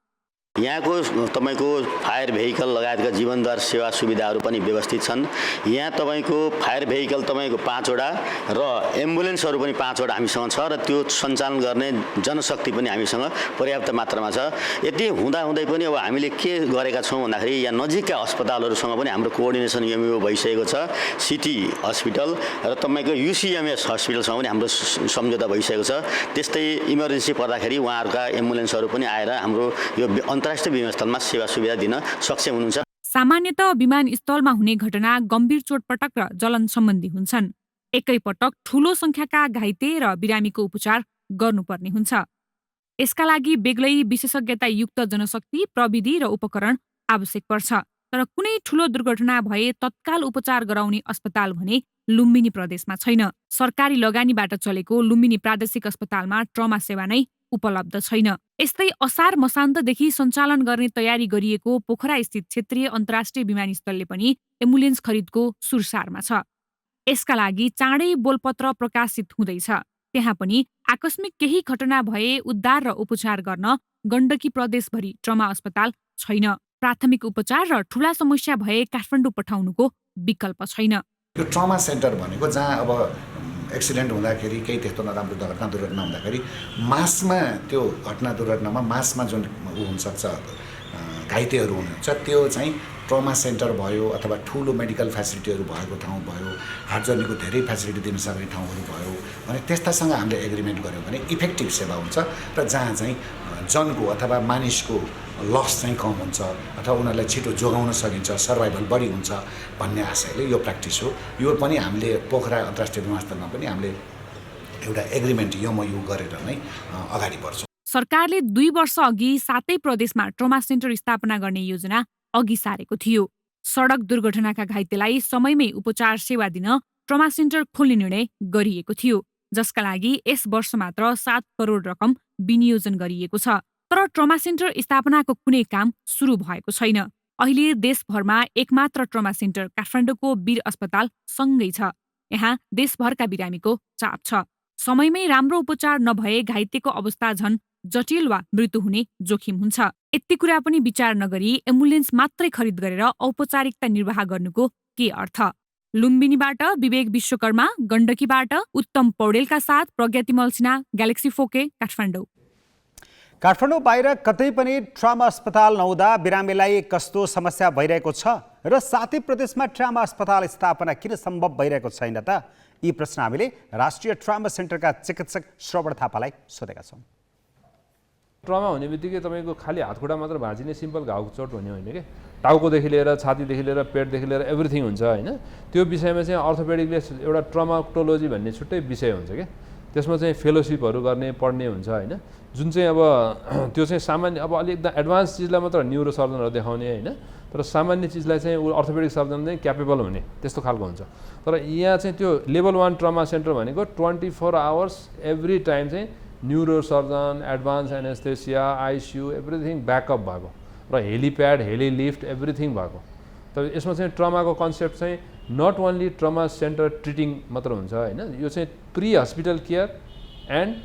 यहाँको तपाईको फायर भेहिकल लगायतका जीवनदार सेवा सुविधाहरू पनि व्यवस्थित छन्। यहाँ तपाईको फायर भेहिकल तपाईको 5 वटा र एम्बुलेन्सहरू पनि 5 वटा हामीसँग छ र त्यो सञ्चालन गर्ने जनशक्ति पनि हामीसँग पर्याप्त मात्रामा छ। यति हुँदाहुँदै पनि अब हामीले के गरेका छौँ भन्दाखेरि यहाँ नजिकका अस्पतालहरूसँग पनि हाम्रो कोअर्डिनेसन एमओयू भइसकेको छ। सिटी हस्पिटल र तपाईको युसिएमएस हस्पिटलसँग पनि हाम्रो सम्झौता भइसकेको छ। त्यस्तै इमर्जेन्सी पर्दाखेरि उहाँहरूका एम्बुलेन्सहरू पनि आएर हाम्रो यो अन्तर्राष्ट्रिय विमानस्थलमा सेवा सुविधा दिन सक्षम हुनुहुन्छ। सामान्यतः विमानस्थलमा हुने घटना गम्भीर चोटपटक र जलन सम्बन्धी हुन्छन्। एकैपटक ठूलो संख्याका घाइते र बिरामीको उपचार गर्नुपर्ने हुन्छ। यसका लागि बेग्लै विशेषज्ञतायुक्त जनशक्ति, प्रविधि र उपकरण आवश्यक पर्छ। तर कुनै ठूलो दुर्घटना भए तत्काल उपचार गराउने अस्पताल भने लुम्बिनी प्रदेशमा छैन। सरकारी लगानीबाट चलेको लुम्बिनी प्रादेशिक अस्पतालमा ट्रमा सेवा नै उपलब्ध छैन। यस्तै असार मसान्तदेखि सञ्चालन गर्ने तयारी गरिएको पोखरा स्थित क्षेत्रीय अन्तर्राष्ट्रिय विमानस्थलले पनि एम्बुलेन्स खरिदको सुरसारमा छ। यसका लागि चाँडै बोलपत्र प्रकाशित हुँदैछ। त्यहाँ पनि आकस्मिक केही घटना भए उद्धार र उपचार गर्न गण्डकी प्रदेशभरि ट्रमा अस्पताल छैन। प्राथमिक उपचार र ठूला समस्या भए काठमाडौँ पठाउनुको विकल्प छैन। यो ट्रमा सेन्टर भनेको जहाँ अब एक्सिडेन्ट हुँदाखेरि केही त्यस्तो नराम्रो दुर्घटना हुँदाखेरि मासमा त्यो घटना दुर्घटनामा मासमा जुन हुनसक्छ घाइतेहरू हुनुहुन्छ त्यो चाहिँ ट्रमा सेन्टर भयो अथवा ठुलो मेडिकल फेसिलिटीहरू भएको ठाउँ भयो, हार्ट जर्नीको धेरै फेसिलिटी दिन सक्ने ठाउँहरू भयो भने त्यस्तासँग हामीले एग्रिमेन्ट गऱ्यौँ भने इफेक्टिभ सेवा हुन्छ र जहाँ चाहिँ जनको अथवा मानिसको लस चाहिँ कम हुन्छ अथवा उनीहरूलाई छिटो जोगाउन सकिन्छ, सर्भाइभल बढी हुन्छ भन्ने आशयले यो प्र्याक्टिस हो। यो पनि हामीले पोखरा अन्तर्राष्ट्रिय विमानस्थलमा पनि हामीले एउटा एग्रिमेन्ट एमओयू गरेर नै अगाडि बढ्छौँ। सरकारले 2 वर्ष अघि 7 प्रदेशमा ट्रमा सेन्टर स्थापना गर्ने योजना अघि सारेको थियो। सडक दुर्घटनाका घाइतेलाई समयमै उपचार सेवा दिन ट्रमा सेन्टर खोल्ने निर्णय गरिएको थियो, जसका लागि यस वर्ष मात्र 7 करोड रकम विनियोजन गरिएको छ। तर ट्रमा सेन्टर स्थापनाको कुनै काम सुरु भएको छैन। अहिले देशभरमा एकमात्र ट्रमा सेन्टर काठमाडौँको वीर अस्पताल सँगै छ। यहाँ देशभरका बिरामीको चाप छ। समयमै राम्रो उपचार नभए घाइतेको अवस्था झन् जटिल वा मृत्यु हुने जोखिम हुन्छ। यति कुरा पनि विचार नगरी एम्बुलेन्स मात्रै खरिद गरेर औपचारिकता निर्वाह गर्नुको के अर्थ? लुम्बिनीबाट विवेक विश्वकर्मा, गण्डकीबाट उत्तम पौडेलका साथ प्रज्ञातिमल सिन्हा, ग्यालेक्सी 4K, काठमाडौँ। काठमाडौँ बाहिर कतै पनि ट्रमा अस्पताल नहुँदा बिरामीलाई कस्तो समस्या भइरहेको छ र साथै प्रदेशमा ट्रमा अस्पताल स्थापना किन सम्भव भइरहेको छैन त? यी प्रश्न हामीले राष्ट्रिय ट्रमा सेन्टरका चिकित्सक श्रवण थापालाई सोधेका छौँ। ट्रमा हुने बित्तिकै तपाईँको खालि हातखुट्टा मात्र भाँचिने सिम्पल घाउ चोट हुने होइन कि टाउकोदेखि लिएर छातीदेखि लिएर पेटदेखि लिएर एभ्रिथिङ हुन्छ होइन। त्यो विषयमा चाहिँ अर्थोपेडिकले एउटा ट्रमाटोलोजी भन्ने छुट्टै विषय हुन्छ कि त्यसमा चाहिँ फेलोसिपहरू गर्ने पढ्ने हुन्छ होइन। जुन चाहिँ अब त्यो चाहिँ सामान्य अब अलिक एकदम एडभान्स चिजलाई मात्र न्युरो सर्जनहरू देखाउने होइन, तर सामान्य चिजलाई चाहिँ अर्थोपेडिक सर्जन चाहिँ क्यापेबल हुने त्यस्तो खालको हुन्छ। तर यहाँ चाहिँ त्यो लेभल 1 ट्रमा सेन्टर भनेको 24 आवर्स एभ्री टाइम चाहिँ neuro surgeon, advance anaesthesia, ICU everything backup भएको र हेलिप्याड, हेलिलिफ्ट एभ्रिथिङ भएको। तर यसमा चाहिँ ट्रमाको कन्सेप्ट चाहिँ not only trauma centre treating मात्र हुन्छ होइन, यो चाहिँ pre hospital care and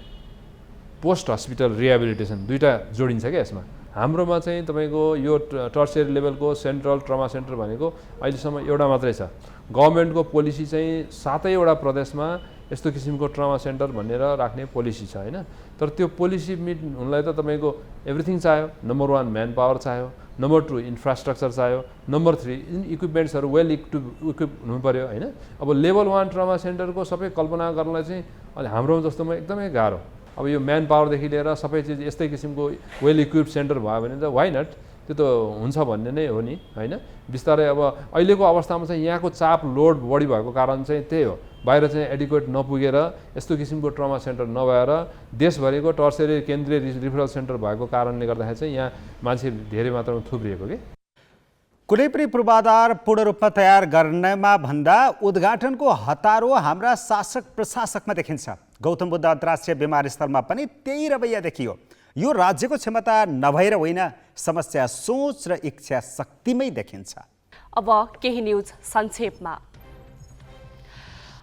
post hospital rehabilitation दुईवटा जोडिन्छ क्या यसमा। हाम्रोमा चाहिँ तपाईँको यो टर्सियरी लेभलको सेन्ट्रल ट्रमा सेन्टर भनेको अहिलेसम्म एउटा मात्रै छ। गभर्मेन्टको पोलिसी चाहिँ 7वटा प्रदेशमा यस्तो किसिमको ट्रमा सेन्टर भनेर राख्ने पोलिसी छ होइन। तर त्यो पोलिसी मिट हुनलाई त तपाईँको एभ्रिथिङ चाहियो। नम्बर 1 म्यान पावर चाहियो, नम्बर 2 इन्फ्रास्ट्रक्चर चाहियो, नम्बर 3 इक्विपमेन्ट्सहरू वेल इक्विप हुनु पऱ्यो होइन। अब लेभल 1 ट्रमा सेन्टरको सबै कल्पना गर्नलाई चाहिँ अहिले हाम्रोमा जस्तोमा एकदमै गाह्रो। अब यो म्यान पावरदेखि लिएर सबै चिज यस्तै किसिमको वेल इक्विप्ड सेन्टर भयो भने त वाइ नट, त्यो त हुन्छ भन्ने नै हो नि होइन। बिस्तारै अब अहिलेको अवस्थामा चाहिँ यहाँको चाप लोड बढी भएको कारण चाहिँ त्यही हो, बाहिर चाहिँ एडिक्वेट नपुगेर यस्तो किसिमको ट्रमा सेन्टर नभएर देशभरिको टर्सियरी केन्द्रीय रिफरल सेन्टर भएको कारणले गर्दाखेरि चाहिँ यहाँ मान्छे धेरै मात्रामा थुप्रिएको कि। कुनै पनि पूर्वाधार पूर्ण रूपमा तयार गर्नमा भन्दा उद्घाटनको हतारो हाम्रा शासक प्रशासकमा देखिन्छ। गौतम बुद्ध अन्तर्राष्ट्रिय विमानस्थलमा पनि त्यही रवैया देखियो। यो राज्यको क्षमता नभएर होइन, समस्या सोच र इच्छा शक्तिमै देखिन्छ। अब केही न्यूज संक्षेपमा।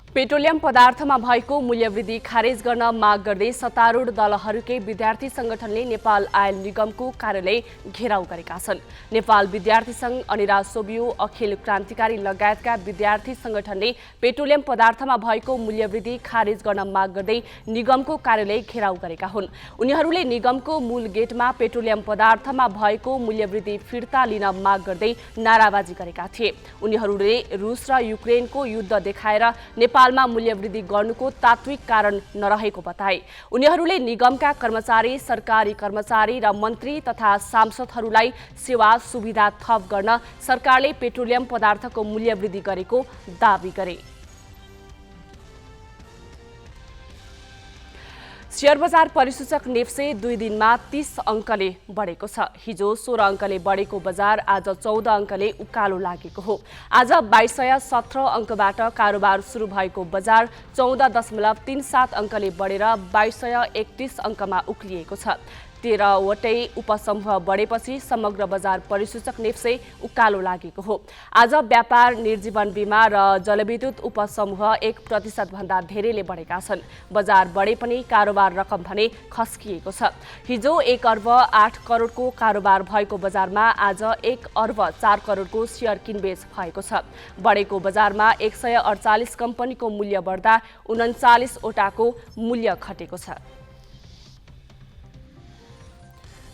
पेट्रोलियम पदार्थमा भएको मूल्यवृद्धि खारेज गर्न माग गर्दै सत्तारूढ दलहरूकै विद्यार्थी संगठनले नेपाल आयल निगमको कार्यालय घेराउ गरेका छन्। नेपाल विद्यार्थी संघ, अनिरा सोबियो, अखिल क्रान्तिकारी लगायतका विद्यार्थी संगठनले पेट्रोलियम पदार्थमा भएको मूल्यवृद्धि खारेज गर्न माग गर्दै निगमको कार्यालय घेराउ गरेका हुन्। उनीहरूले निगमको मूल गेटमा पेट्रोलियम पदार्थमा भएको मूल्यवृद्धि फिर्ता लिन माग गर्दै नाराबाजी गरेका थिए। उनीहरूले रुस र युक्रेनको युद्ध देखाएर नेपालमा मूल्यवृद्धि गर्नुको तात्विक कारण नरहेको बताए। उनीहरूले निगमका कर्मचारी, सरकारी कर्मचारी र मन्त्री तथा सांसदहरूलाई सेवा सुविधा थप गर्न सरकारले पेट्रोलियम पदार्थको मूल्यवृद्धि गरेको दाबी गरे। शेयर बजार परिसूचक नेप्से 2 दिनमा 30 अङ्कले बढेको छ। हिजो 16 अङ्कले बढेको बजार आज 14 अङ्कले उकालो लागेको हो। आज 2217 अङ्कबाट कारोबार सुरु भएको बजार 14.37 अङ्कले बढेर 2231 अङ्कमा उक्लिएको छ। 13वटै उपसमूह बढेपछि समग्र बजार परिसूचक नेप्से उकालो लागेको हो। आज व्यापार, निर्जीवन बीमा र जलविद्युत उपसमूह 1% भन्दा धेरैले बढेका छन्। बजार बढे पनि कारोबार रकम भने खस्किएको छ। हिजो 1 अर्ब 8 करोडको कारोबार भएको बजारमा आज 1 अर्ब 4 करोडको सेयर किनबेच भएको छ। बढेको बजारमा 148 कम्पनीको मूल्य बढ्दा 39वटाको मूल्य घटेको छ।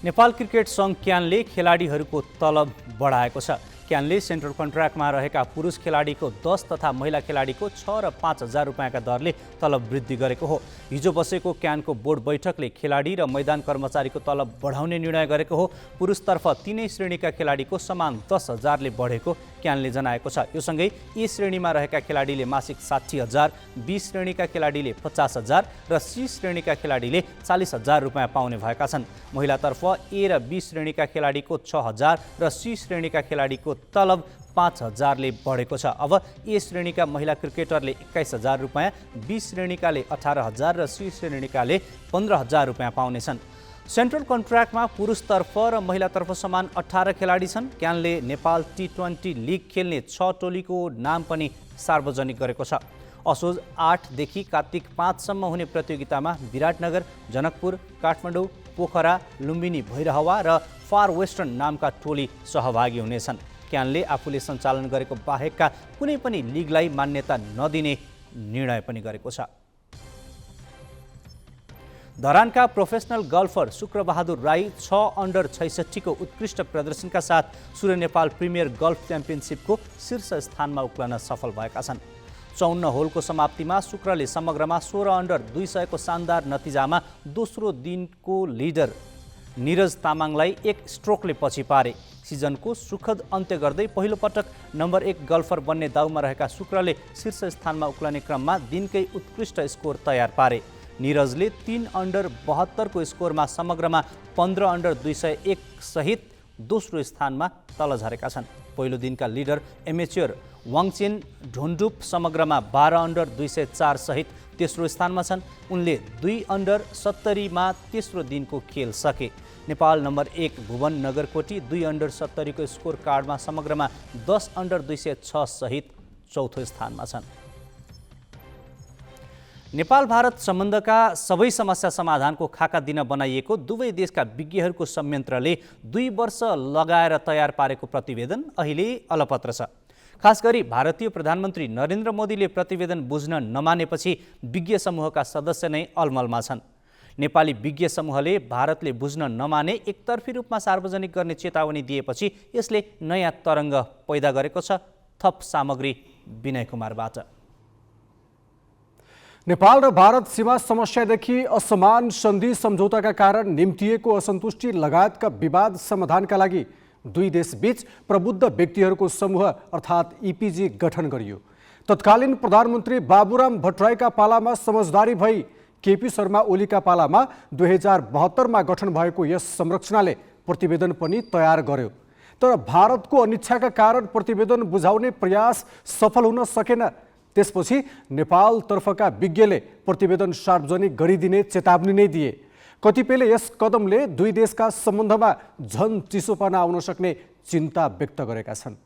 नेपाल क्रिकेट सङ्घ क्यानले खेलाडीहरूको तलब बढाएको छ। क्यानले सेन्ट्रल कन्ट्र्याक्टमा रहेका पुरुष खेलाडीको 10 तथा महिला खेलाडीको 6 र 5,000 रुपियाँका दरले तलब वृद्धि गरेको हो। हिजो बसेको क्यानको बोर्ड बैठकले खेलाडी र मैदान कर्मचारीको तलब बढाउने निर्णय गरेको हो। पुरुषतर्फ 3 श्रेणीका खेलाडीको समान 10,000ले बढेको क्यानले जनाएको छ। यो सँगै ए श्रेणीमा रहेका खेलाडीले मासिक 60,000, बी श्रेणीका खेलाडीले 50,000 र सी श्रेणीका खेलाडीले 40,000 रुपियाँ पाउने भएका छन्। महिलातर्फ ए र बी श्रेणीका खेलाडीको 6,000 र सी श्रेणीका खेलाडीको तलब 5,000ले बढेको छ। अब ए श्रेणीका महिला क्रिकेटरले 21,000 रुपियाँ, बी श्रेणीकाले 18,000 र सी श्रेणीकाले 15,000 रुपियाँ पाउनेछन्। सेन्ट्रल कन्ट्र्याक्टमा पुरुषतर्फ र महिलातर्फ समान 18 खेलाडी छन्। क्यानले नेपाल T20 लिग खेल्ने 6 टोलीको नाम पनि सार्वजनिक गरेको छ। असोज 8 देखि कार्तिक 5 सम्म हुने प्रतियोगितामा विराटनगर, जनकपुर, काठमाडौँ, पोखरा, लुम्बिनी, भैरहवा र फार वेस्टर्न नामका टोली सहभागी हुनेछन्। क्यानले आफूले सञ्चालन गरेको बाहेकका कुनै पनि लिगलाई मान्यता नदिने निर्णय पनि गरेको छ। धरानका प्रोफेसनल गल्फर शुक्रबहादुर राई 6 अन्डर 66 को उत्कृष्ट प्रदर्शनका साथ सूर्य नेपाल प्रिमियर गल्फ च्याम्पियनसिपको शीर्ष स्थानमा उक्लन सफल भएका छन्। 54 होलको समाप्तिमा शुक्रले समग्रमा 16 अन्डर 200 को शानदार नतिजामा दोस्रो दिनको लिडर निरज तामाङलाई 1 स्ट्रोकले पछि पारे। सिजनको सुखद अन्त्य गर्दै पहिलो पटक नम्बर 1 गल्फर बन्ने दाउमा रहेका शुक्रले शीर्ष स्थानमा उक्लने क्रममा दिनकै उत्कृष्ट स्कोर तयार पारे। निरजले 3 अन्डर 72 को स्कोरमा समग्रमा 15 अन्डर 201 सहित दोस्रो स्थानमा तल झरेका छन्। पहिलो दिनका लिडर एमेच्योर वाङचेन ढोन्डुप समग्रमा 12 अन्डर 204 सहित तेस्रो स्थानमा छन्। उनले 2 अन्डर 70 मा तेस्रो दिनको खेल सके। नेपाल नम्बर 1 भुवन नगरकोटी 2 अन्डर 70 को स्कोर कार्डमा समग्रमा 10 अन्डर 206 सहित चौथो स्थानमा छन्। नेपाल भारत सम्बन्धका सबै समस्या समाधानको खाका दिन बनाइएको दुवै देशका विज्ञहरूको संयन्त्रले 2 वर्ष लगाएर तयार पारेको प्रतिवेदन अहिले अलपत्र छ। खास गरी भारतीय प्रधानमन्त्री नरेन्द्र मोदीले प्रतिवेदन बुझ्न नमानेपछि विज्ञ समूहका सदस्य नै अलमलमा छन्। नेपाली विज्ञ समूहले भारतले बुझ्न नमाने एकतर्फी रूपमा सार्वजनिक गर्ने चेतावनी दिएपछि यसले नयाँ तरङ्ग पैदा गरेको छ। थप सामग्री विनय कुमारबाट। नेपाल र भारत सीमा समस्यादेखि असमान सन्धि सम्झौताका कारण निम्तिएको असन्तुष्टि लगायतका विवाद समाधानका लागि दुई देशबीच प्रबुद्ध व्यक्तिहरूको समूह अर्थात् इपिजी गठन गरियो। तत्कालीन प्रधानमन्त्री बाबुराम भट्टराईका पालामा समझदारी भई केपी शर्मा ओलीका पालामा 2072मा गठन भएको यस संरचनाले प्रतिवेदन पनि तयार गर्यो। तर भारतको अनिच्छाका कारण प्रतिवेदन बुझाउने प्रयास सफल हुन सकेन। त्यसपछि नेपालतर्फका विज्ञले प्रतिवेदन सार्वजनिक गरिदिने चेतावनी नै दिए। कतिपयले यस कदमले दुई देशका सम्बन्धमा झन चिसोपना आउन सक्ने चिन्ता व्यक्त गरेका छन्।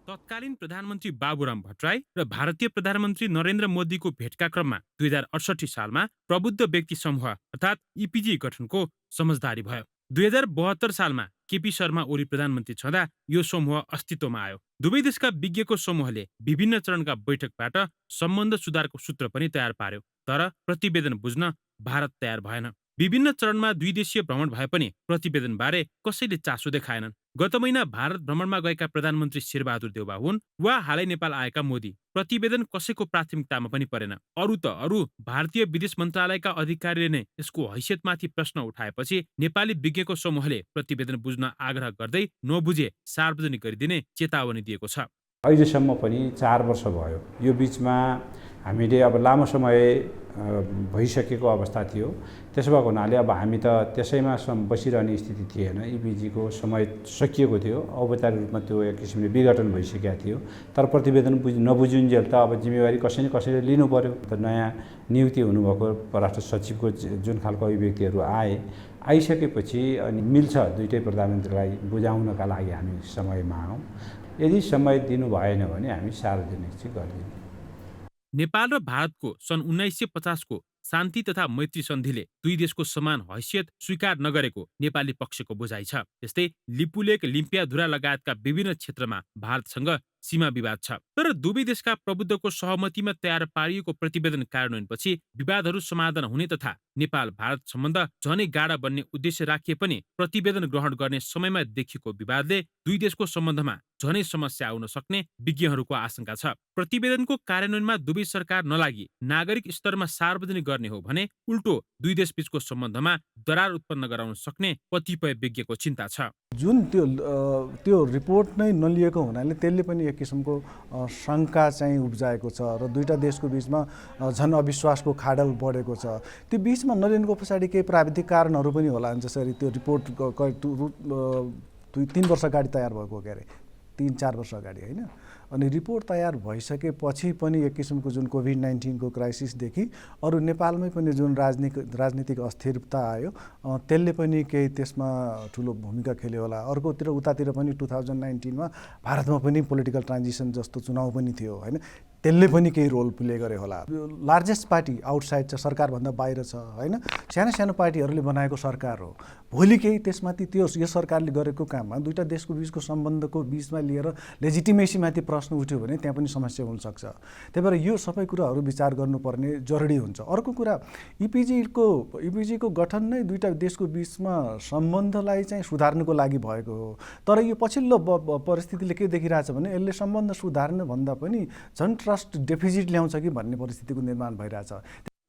तत्कालीन प्रधानमन्त्री बाबुराम भट्टराई र भारतीय प्रधानमन्त्री नरेन्द्र मोदीको भेटका क्रममा 2068 सालमा प्रबुद्ध व्यक्ति समूह अर्थात् इपिजी गठनको समझदारी भयो। 2072 सालमा केपी शर्मा ओली प्रधानमन्त्री छँदा यो समूह अस्तित्वमा आयो। दुवै देशका विज्ञको समूहले विभिन्न चरणका बैठकबाट सम्बन्ध सुधारको सूत्र पनि तयार पार्यो। तर प्रतिवेदन बुझ्न भारत तयार भएन। विभिन्न चरणमा द्विदेशीय भ्रमण भए पनि प्रतिवेदनबारे कसैले चासो देखाएनन्। गत महिना भारत भ्रमणमा गएका प्रधानमन्त्री शेरबहादुर देउवा हुन् वा हालै नेपाल आएका मोदी, प्रतिवेदन कसैको प्राथमिकतामा पनि परेन। अरू भारतीय विदेश मन्त्रालयका अधिकारीले नै यसको हैसियतमाथि प्रश्न उठाएपछि नेपाली विज्ञको समूहले प्रतिवेदन बुझ्न आग्रह गर्दै नबुझे सार्वजनिक गरिदिने चेतावनी दिएको छ। अहिलेसम्म पनि 4 वर्ष भयो। यो बिचमा हामीले अब लामो समय भइसकेको अवस्था थियो। त्यसो भएको हुनाले अब हामी त त्यसैमा बसिरहने स्थिति थिएन। इपिजीको समय सकिएको थियो, औपचारिक रूपमा त्यो एक किसिमले विघटन भइसकेको थियो। तर प्रतिवेदन नबुझुन्जेल त अब जिम्मेवारी कसैले कसैले लिनु पर्यो। त नयाँ नियुक्ति हुनुभएको परराष्ट्र सचिवको जुन खालको अभिव्यक्तिहरू आइसकेपछि अनि मिल्छ दुईटै प्रधानमन्त्रीलाई बुझाउनका लागि हामी समय मागौँ। यदि समय दिनु भएन भने हामी सार्वजनिक चाहिँ गर्दैनौँ। नेपाल र भारतको सन् 1950 को शान्ति तथा मैत्री सन्धिले दुई देशको समान हैसियत स्वीकार नगरेको नेपाली पक्षको बुझाइ छ। त्यस्तै लिपुलेक, लिम्पियाधुरा लगायतका विभिन्न क्षेत्रमा भारतसँग सीमा विवाद छ। तर दुवै देशका प्रबुद्धको सहमतिमा तयार पारिएको प्रतिवेदन कार्यान्वयनपछि विवादहरू समाधान हुने तथा नेपाल भारत सम्बन्ध झनै गाढा बन्ने उद्देश्य राखिए पनि प्रतिवेदन ग्रहण गर्ने समयमा देखिएको विवादले दुई देशको सम्बन्धमा झनै समस्या आउन सक्ने विज्ञहरूको आशंका छ। प्रतिवेदनको कार्यान्वयनमा दुवै सरकार नलागी नागरिक स्तरमा सार्वजनिक गर्ने हो भने उल्टो दुई देशबीचको सम्बन्धमा दरार उत्पन्न गराउन सक्ने कतिपय विज्ञको चिन्ता छ। जुन त्यो रिपोर्ट नै नलिएको हुनाले त्यसले पनि एक किसिमको शङ्का चाहिँ उब्जाएको छ र दुईटा देशको बिचमा झन् अविश्वासको खाडल बढेको छ। त्यो बिचमा नलिनुको पछाडि केही प्राविधिक कारणहरू पनि होला। जसरी त्यो रिपोर्ट 2-3 वर्ष अगाडि तयार भएको, के अरे 3-4 वर्ष अगाडि होइन। अनि रिपोर्ट तयार भइसकेपछि पनि एक किसिमको जुन कोभिड-19 को क्राइसिसदेखि अरू नेपालमै पनि जुन राजनीतिक अस्थिरता आयो त्यसले पनि केही त्यसमा ठुलो भूमिका खेल्यो होला। अर्कोतिर उतातिर पनि 2019मा भारतमा पनि पोलिटिकल ट्रान्जिसन जस्तो चुनाव पनि थियो होइन, त्यसले पनि केही रोल प्ले गरे होला। लार्जेस्ट पार्टी आउटसाइड छ, सरकारभन्दा बाहिर छ होइन, सानो सानो पार्टीहरूले बनाएको सरकार हो। भोलि केही त्यसमाथि यो सरकारले गरेको काममा दुईटा देशको बिचको सम्बन्धको बिचमा लिएर लेजिटिमेसीमाथि प्रश्न उठ्यो भने त्यहाँ पनि समस्या हुनसक्छ। त्यही भएर यो सबै कुराहरू विचार गर्नुपर्ने जरुरी हुन्छ। अर्को कुरा इपिजीको गठन नै दुईटा देशको बिचमा सम्बन्धलाई चाहिँ सुधार्नको लागि भएको हो। तर यो पछिल्लो परिस्थितिले के देखिरहेछ भने यसले सम्बन्ध सुधार्न भन्दा पनि झन् ट्रस्ट डेफिसिट ल्याउँछ कि भन्ने परिस्थितिको निर्माण भइरहेछ।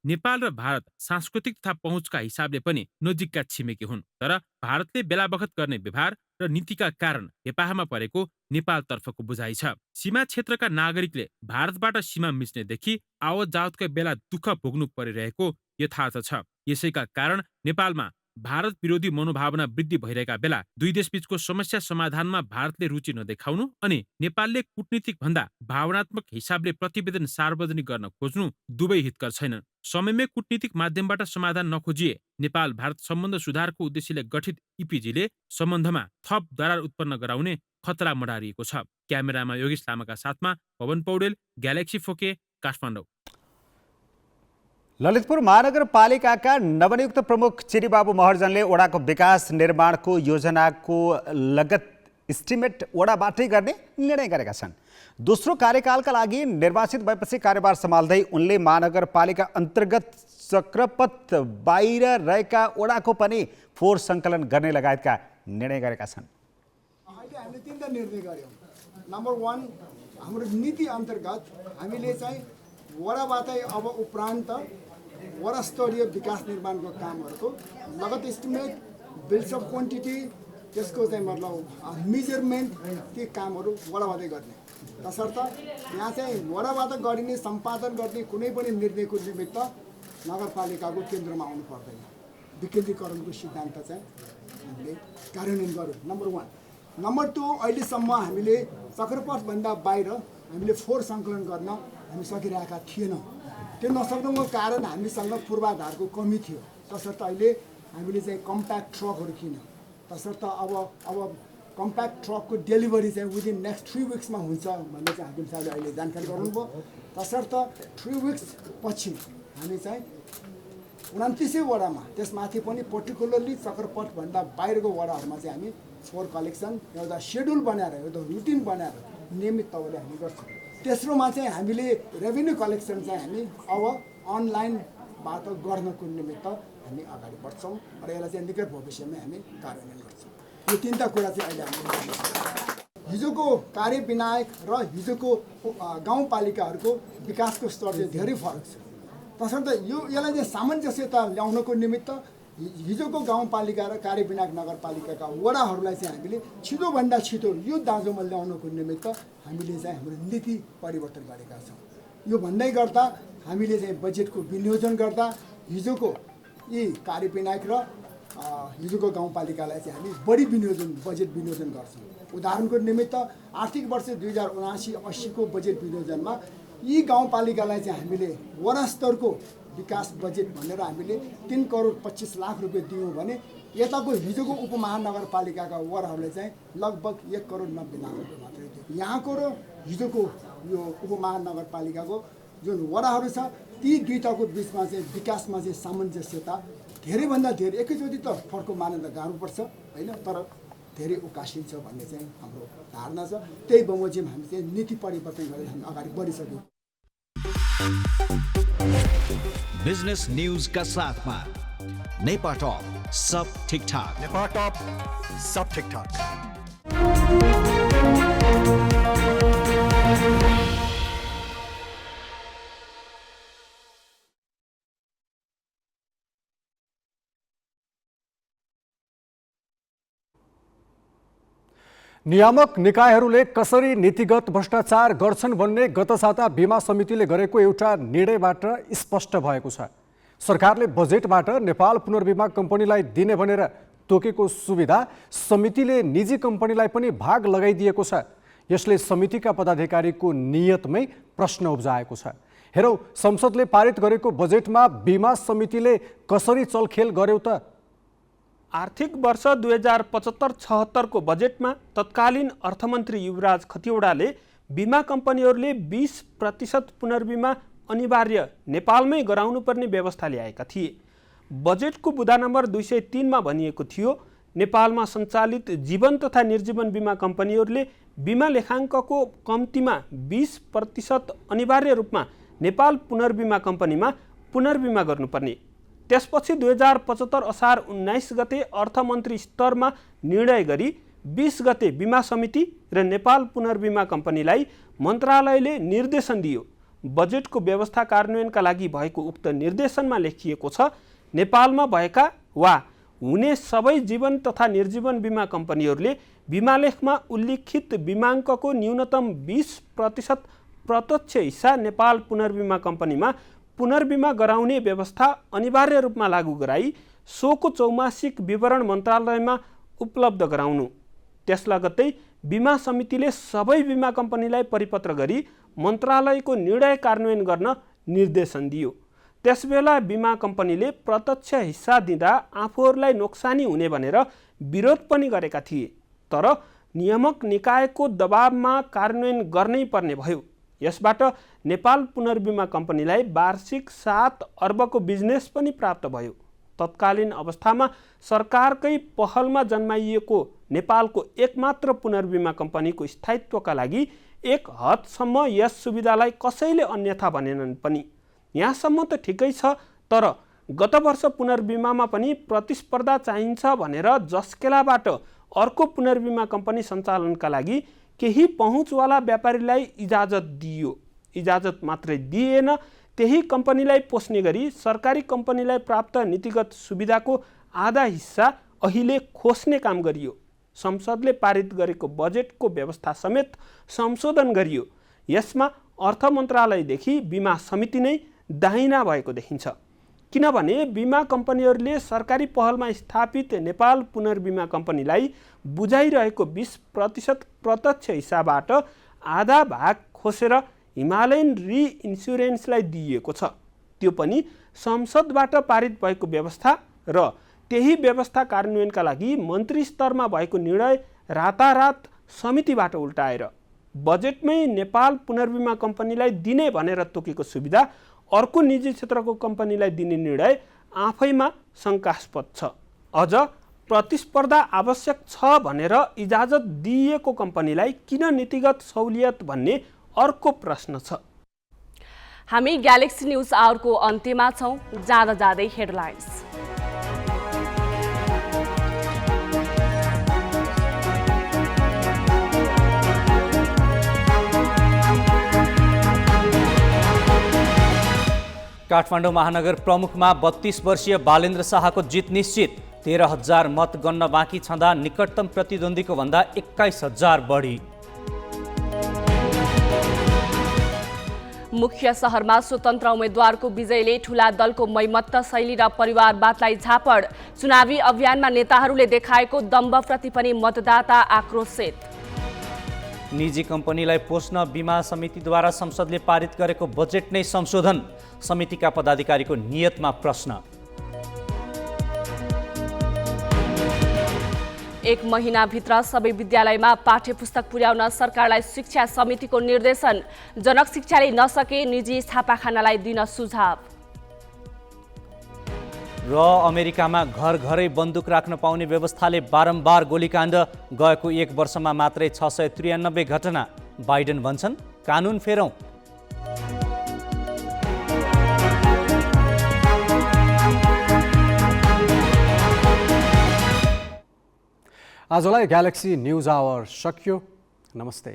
नेपाल र भारत सांस्कृतिक तथा पहुँचका हिसाबले पनि नजिकका छिमेकी हुन्। तर भारतले बेलाबखत गर्ने व्यवहार र नीतिका कारण हेपाहमा परेको नेपालतर्फको बुझाइ छ। सीमा क्षेत्रका नागरिकले भारतबाट सीमा मिच्नेदेखि आवत जावतका बेला दुःख भोग्नु परिरहेको यथार्थ छ। यसैका कारण नेपालमा भारत विरोधी मनोभावना वृद्धि भइरहेका बेला दुई देशबीचको समस्या समाधानमा भारतले रुचि नदेखाउनु अनि नेपालले कूटनीतिक भन्दा भावनात्मक हिसाबले प्रतिवेदन सार्वजनिक गर्न खोज्नु दुवै हितकर छैनन्। समयमै कूटनीतिक माध्यमबाट समाधान नखोजिए नेपाल भारत सम्बन्ध सुधारको उद्देश्यले गठित इपिजीले सम्बन्धमा थप दरार उत्पन्न गराउने खतरा मडारिएको छ। क्यामेरामा योगेश लामाका साथमा पवन पौडेल, ग्यालेक्सी फोके, काठमाडौँ। ललितपुर महानगरपालिकाका नवनियुक्त प्रमुख चिरीबाबु महर्जनले वडाको विकास निर्माणको योजनाको लगत इस्टिमेट वडाबाटै गर्ने निर्णय गरेका छन्। दोस्रो कार्यकालका लागि निर्वाचित भएपछि कार्यभार सम्हाल्दै उनले महानगरपालिका अन्तर्गत चक्रपथ बाहिर रहेका वडाको पनि फोहोर सङ्कलन गर्ने लगायतका निर्णय गरेका छन्। हामीले तीनटा निर्णय गर्यौँ। नम्बर 1 हाम्रो नीति अन्तर्गत हामीले चाहिँ वडाबाटै अब उपरान्त वडा स्तरीय विकास निर्माणको कामहरूको लगत इस्टिमेट, बिल्स अफ क्वान्टिटी, त्यसको चाहिँ मतलब मेजरमेन्ट, ती कामहरू वडाबाटै गर्ने। तसर्थ यहाँ चाहिँ वडाबाट गरिने सम्पादन गर्ने कुनै पनि निर्णयको निमित्त नगरपालिकाको केन्द्रमा आउनु पर्दैन। विकेन्द्रीकरणको सिद्धान्त चाहिँ हामीले कार्यान्वयन गर्यौँ। नम्बर 1। नम्बर 2, अहिलेसम्म हामीले चक्रपथभन्दा बाहिर हामीले फोहोर सङ्कलन गर्न हामी सकिरहेका थिएनौँ। त्यो नसक्नुको कारण हामीसँग पूर्वाधारको कमी थियो। तसर्थ अहिले हामीले चाहिँ कम्प्याक्ट ट्रकहरू किन्यौँ। तसर्थ अब कम्प्याक्ट ट्रकको डेलिभरी चाहिँ विदिन नेक्स्ट 3 विक्समा हुन्छ भन्ने चाहिँ हाकिम साहबले अहिले जानकारी गराउनुभयो। तसर्थ 3 विक्स पछि हामी चाहिँ 29 वडामा, त्यसमाथि पनि पर्टिकुलरली चक्रपथभन्दा बाहिरको वडाहरूमा चाहिँ हामी फोहोर कलेक्सन एउटा सेड्युल बनाएर, एउटा रुटिन बनाएर नियमित तवरले हामी गर्छौँ। तेस्रोमा चाहिँ हामीले रेभेन्यू कलेक्सन चाहिँ हामी अब अनलाइनबाट गर्नको निमित्त हामी अगाडि बढ्छौँ र यसलाई चाहिँ निकट भविष्यमा हामी कार्यान्वयन गर्छौँ। यो तीनटा कुरा चाहिँ अहिले हामीले हिजोको कार्यविनायक र हिजोको गाउँपालिकाहरूको विकासको स्तर चाहिँ धेरै फरक छ। तसर्थ यसलाई चाहिँ सामञ्जस्यता ल्याउनको निमित्त हिजोको गाउँपालिका र कार्यविनायक नगरपालिकाका वडाहरूलाई चाहिँ हामीले छिटोभन्दा छिटो यो दाँजोमा ल्याउनको निमित्त हामीले चाहिँ हाम्रो नीति परिवर्तन गरेका छौँ। यो भन्दै गर्दा हामीले चाहिँ बजेटको विनियोजन गर्दा हिजोको यी कार्यविनायक र हिजोको गाउँपालिकालाई चाहिँ हामी बढी बजेट विनियोजन गर्छौँ। उदाहरणको निमित्त आर्थिक वर्ष 2079-80 को बजेट विनियोजनमा यी गाउँपालिकालाई चाहिँ हामीले वडा स्तरको विकास बजेट भनेर हामीले 3 करोड 25 लाख रुपियाँ दियौँ भने यताको हिजोको उपमहानगरपालिकाका वडाहरूले चाहिँ लगभग 1 करोड 90 लाख रुपियाँ मात्रै दियो। यहाँको र हिजोको यो उपमहानगरपालिकाको जुन वडाहरू छ ती दुईटाको बिचमा चाहिँ विकासमा चाहिँ सामञ्जस्यता धेरैभन्दा धेरै, एकैचोटि त फर्को मान्न त गाह्रो पर्छ होइन, तर धेरै उकासिन्छ भन्ने चाहिँ हाम्रो धारणा छ। त्यही बमोजिम हामी चाहिँ नीति परिवर्तन गरेर हामी अगाडि बढिसक्यौँ। बिजनेस न्यूज का साथ में नेपाटॉप सब ठीक ठाक। नेपाटॉप सब ठीक ठाक। नियामक निकायहरूले कसरी नीतिगत भ्रष्टाचार गर्छन् भन्ने गत साता बीमा समितिले गरेको एउटा निर्णयबाट स्पष्ट भएको छ। सरकारले बजेटबाट नेपाल पुनर्बीमा कम्पनीलाई दिने भनेर तोकेको सुविधा समितिले निजी कम्पनीलाई पनि भाग लगाइदिएको छ। यसले समितिका पदाधिकारीको नियतमै प्रश्न उब्जाएको छ। हेरौँ, संसदले पारित गरेको बजेटमा बीमा समितिले कसरी चलखेल गर्यो त। आर्थिक वर्ष 2075-76 को बजेटमा तत्कालीन अर्थमन्त्री युवराज खतिवडाले बीमा कम्पनीहरूले 20% पुनर्बीमा अनिवार्य नेपालमै गराउनुपर्ने व्यवस्था ल्याएका थिए। बजेटको बुँदा नम्बर 203 मा भनिएको थियो, नेपालमा सञ्चालित जीवन तथा निर्जीवन बीमा कम्पनीहरूले बीमा लेखाङ्कको कम्तीमा 20% अनिवार्य रूपमा नेपाल पुनर्बीमा कम्पनीमा पुनर्बीमा गर्नुपर्ने। त्यसपछि 2075 असार 19 गते अर्थमन्त्री स्तरमा निर्णय गरी 20 गते बीमा समिति र नेपाल पुनर्बीमा कम्पनीलाई मन्त्रालयले निर्देशन दियो। बजेटको व्यवस्था कार्यान्वयनका लागि भएको उक्त निर्देशनमा लेखिएको छ, नेपालमा भएका वा हुने सबै जीवन तथा निर्जीवन बीमा कम्पनीहरूले बीमा लेखमा उल्लिखित बीमाङ्कको न्यूनतम 20% प्रत्यक्ष हिस्सा नेपाल पुनर्बीमा कम्पनीमा पुनर्बीमा गराउने व्यवस्था अनिवार्य रूपमा लागू गराई सोको चौमासिक विवरण मन्त्रालयमा उपलब्ध गराउनु। त्यस लगत्तै बीमा समितिले सबै बीमा कम्पनीलाई परिपत्र गरी मन्त्रालयको निर्णय कार्यान्वयन गर्न निर्देशन दियो। त्यसबेला बीमा कम्पनीले प्रत्यक्ष हिस्सा दिँदा आफूहरूलाई नोक्सानी हुने भनेर विरोध पनि गरेका थिए, तर नियामक निकायको दबावमा कार्यान्वयन गर्नै पर्ने भयो। यसबाट नेपाल पुनर्बिमा कम्पनीलाई वार्षिक 7 अर्बको बिजनेस पनि प्राप्त भयो। तत्कालीन अवस्थामा सरकारकै पहलमा जन्माइएको नेपालको एकमात्र पुनर्बिमा कम्पनीको स्थायित्वका लागि एक हदसम्म यस सुविधालाई कसैले अन्यथा भनेनन् पनि। यहाँसम्म त ठिकै छ, तर गत वर्ष पुनर्बिमामा पनि प्रतिस्पर्धा चाहिन्छ भनेर जस्केलाबाट अर्को पुनर्बिमा कम्पनी सञ्चालनका लागि केही पहुँचवाला व्यापारीलाई इजाजत दिइयो। इजाजत मात्रै दिएन, त्यही कम्पनीलाई पोस्ने गरी सरकारी कम्पनीलाई प्राप्त नीतिगत सुविधाको आधा हिस्सा अहिले खोस्ने काम गरियो। संसदले पारित गरेको बजेटको व्यवस्था समेत संशोधन गरियो। यसमा अर्थ मन्त्रालयदेखि बिमा समिति नै दाहिना भएको देखिन्छ, किनभने बिमा कम्पनीहरूले सरकारी पहलमा स्थापित नेपाल पुनर्बिमा कम्पनीलाई बुझाइरहेको 20% प्रत्यक्ष हिस्साबाट आधा भाग खोसेर हिमालयन रिइन्स्योरेन्सलाई दिइएको छ। त्यो पनि संसदबाट पारित भएको व्यवस्था र त्यही व्यवस्था कार्यान्वयनका लागि मन्त्री स्तरमा भएको निर्णय रातारात समितिबाट उल्टाएर बजेटमै नेपाल पुनर्बिमा कम्पनीलाई दिने भनेर तोकेको सुविधा अर्को निजी क्षेत्रको कम्पनीलाई दिने निर्णय आफैमा शङ्कास्पद छ। अझ प्रतिस्पर्धा आवश्यक छ भनेर इजाजत दिइएको कम्पनीलाई किन नीतिगत सहुलियत भन्ने अर्को प्रश्न छ। हामी ग्यालेक्सी न्युज आवरको अन्त्यमा छौँ। जाँदा जाँदै हेडलाइन्स। काठमाडौँ महानगर प्रमुखमा 32 वर्षीय बालेन्द्र शाहको जित निश्चित। 13,000 मत गन्न बाँकी छँदा निकटतम प्रतिद्वन्द्वीको भन्दा 21,000 बढी। मुख्य सहरमा स्वतन्त्र उम्मेद्वारको विजयले ठूला दलको मैमत्त शैली र परिवारवादलाई झापड। चुनावी अभियानमा नेताहरूले देखाएको दम्भप्रति पनि मतदाता आक्रोशित। निजी कम्पनीलाई पोस्न बिमा समितिद्वारा संसदले पारित गरेको बजेट नै संशोधन। समितिका पदाधिकारीको नियतमा प्रश्न। 1 महिनाभित्र सबै विद्यालयमा पाठ्यपुस्तक पुर्याउन सरकारलाई शिक्षा समितिको निर्देशन। जनक शिक्षाले नसके निजी छापाखानालाई दिन सुझाव। र अमेरिकामा घर घरै बन्दुक राख्न पाउने व्यवस्थाले बारम्बार गोलीकाण्ड। गएको 1 वर्षमा मात्रै 693 घटना। बाइडेन भन्छन् कानुन फेरौँ। आजलाई ग्यालेक्सी न्युज आवर सकियो। नमस्ते।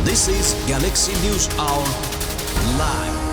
This is Galaxy News Hour Live.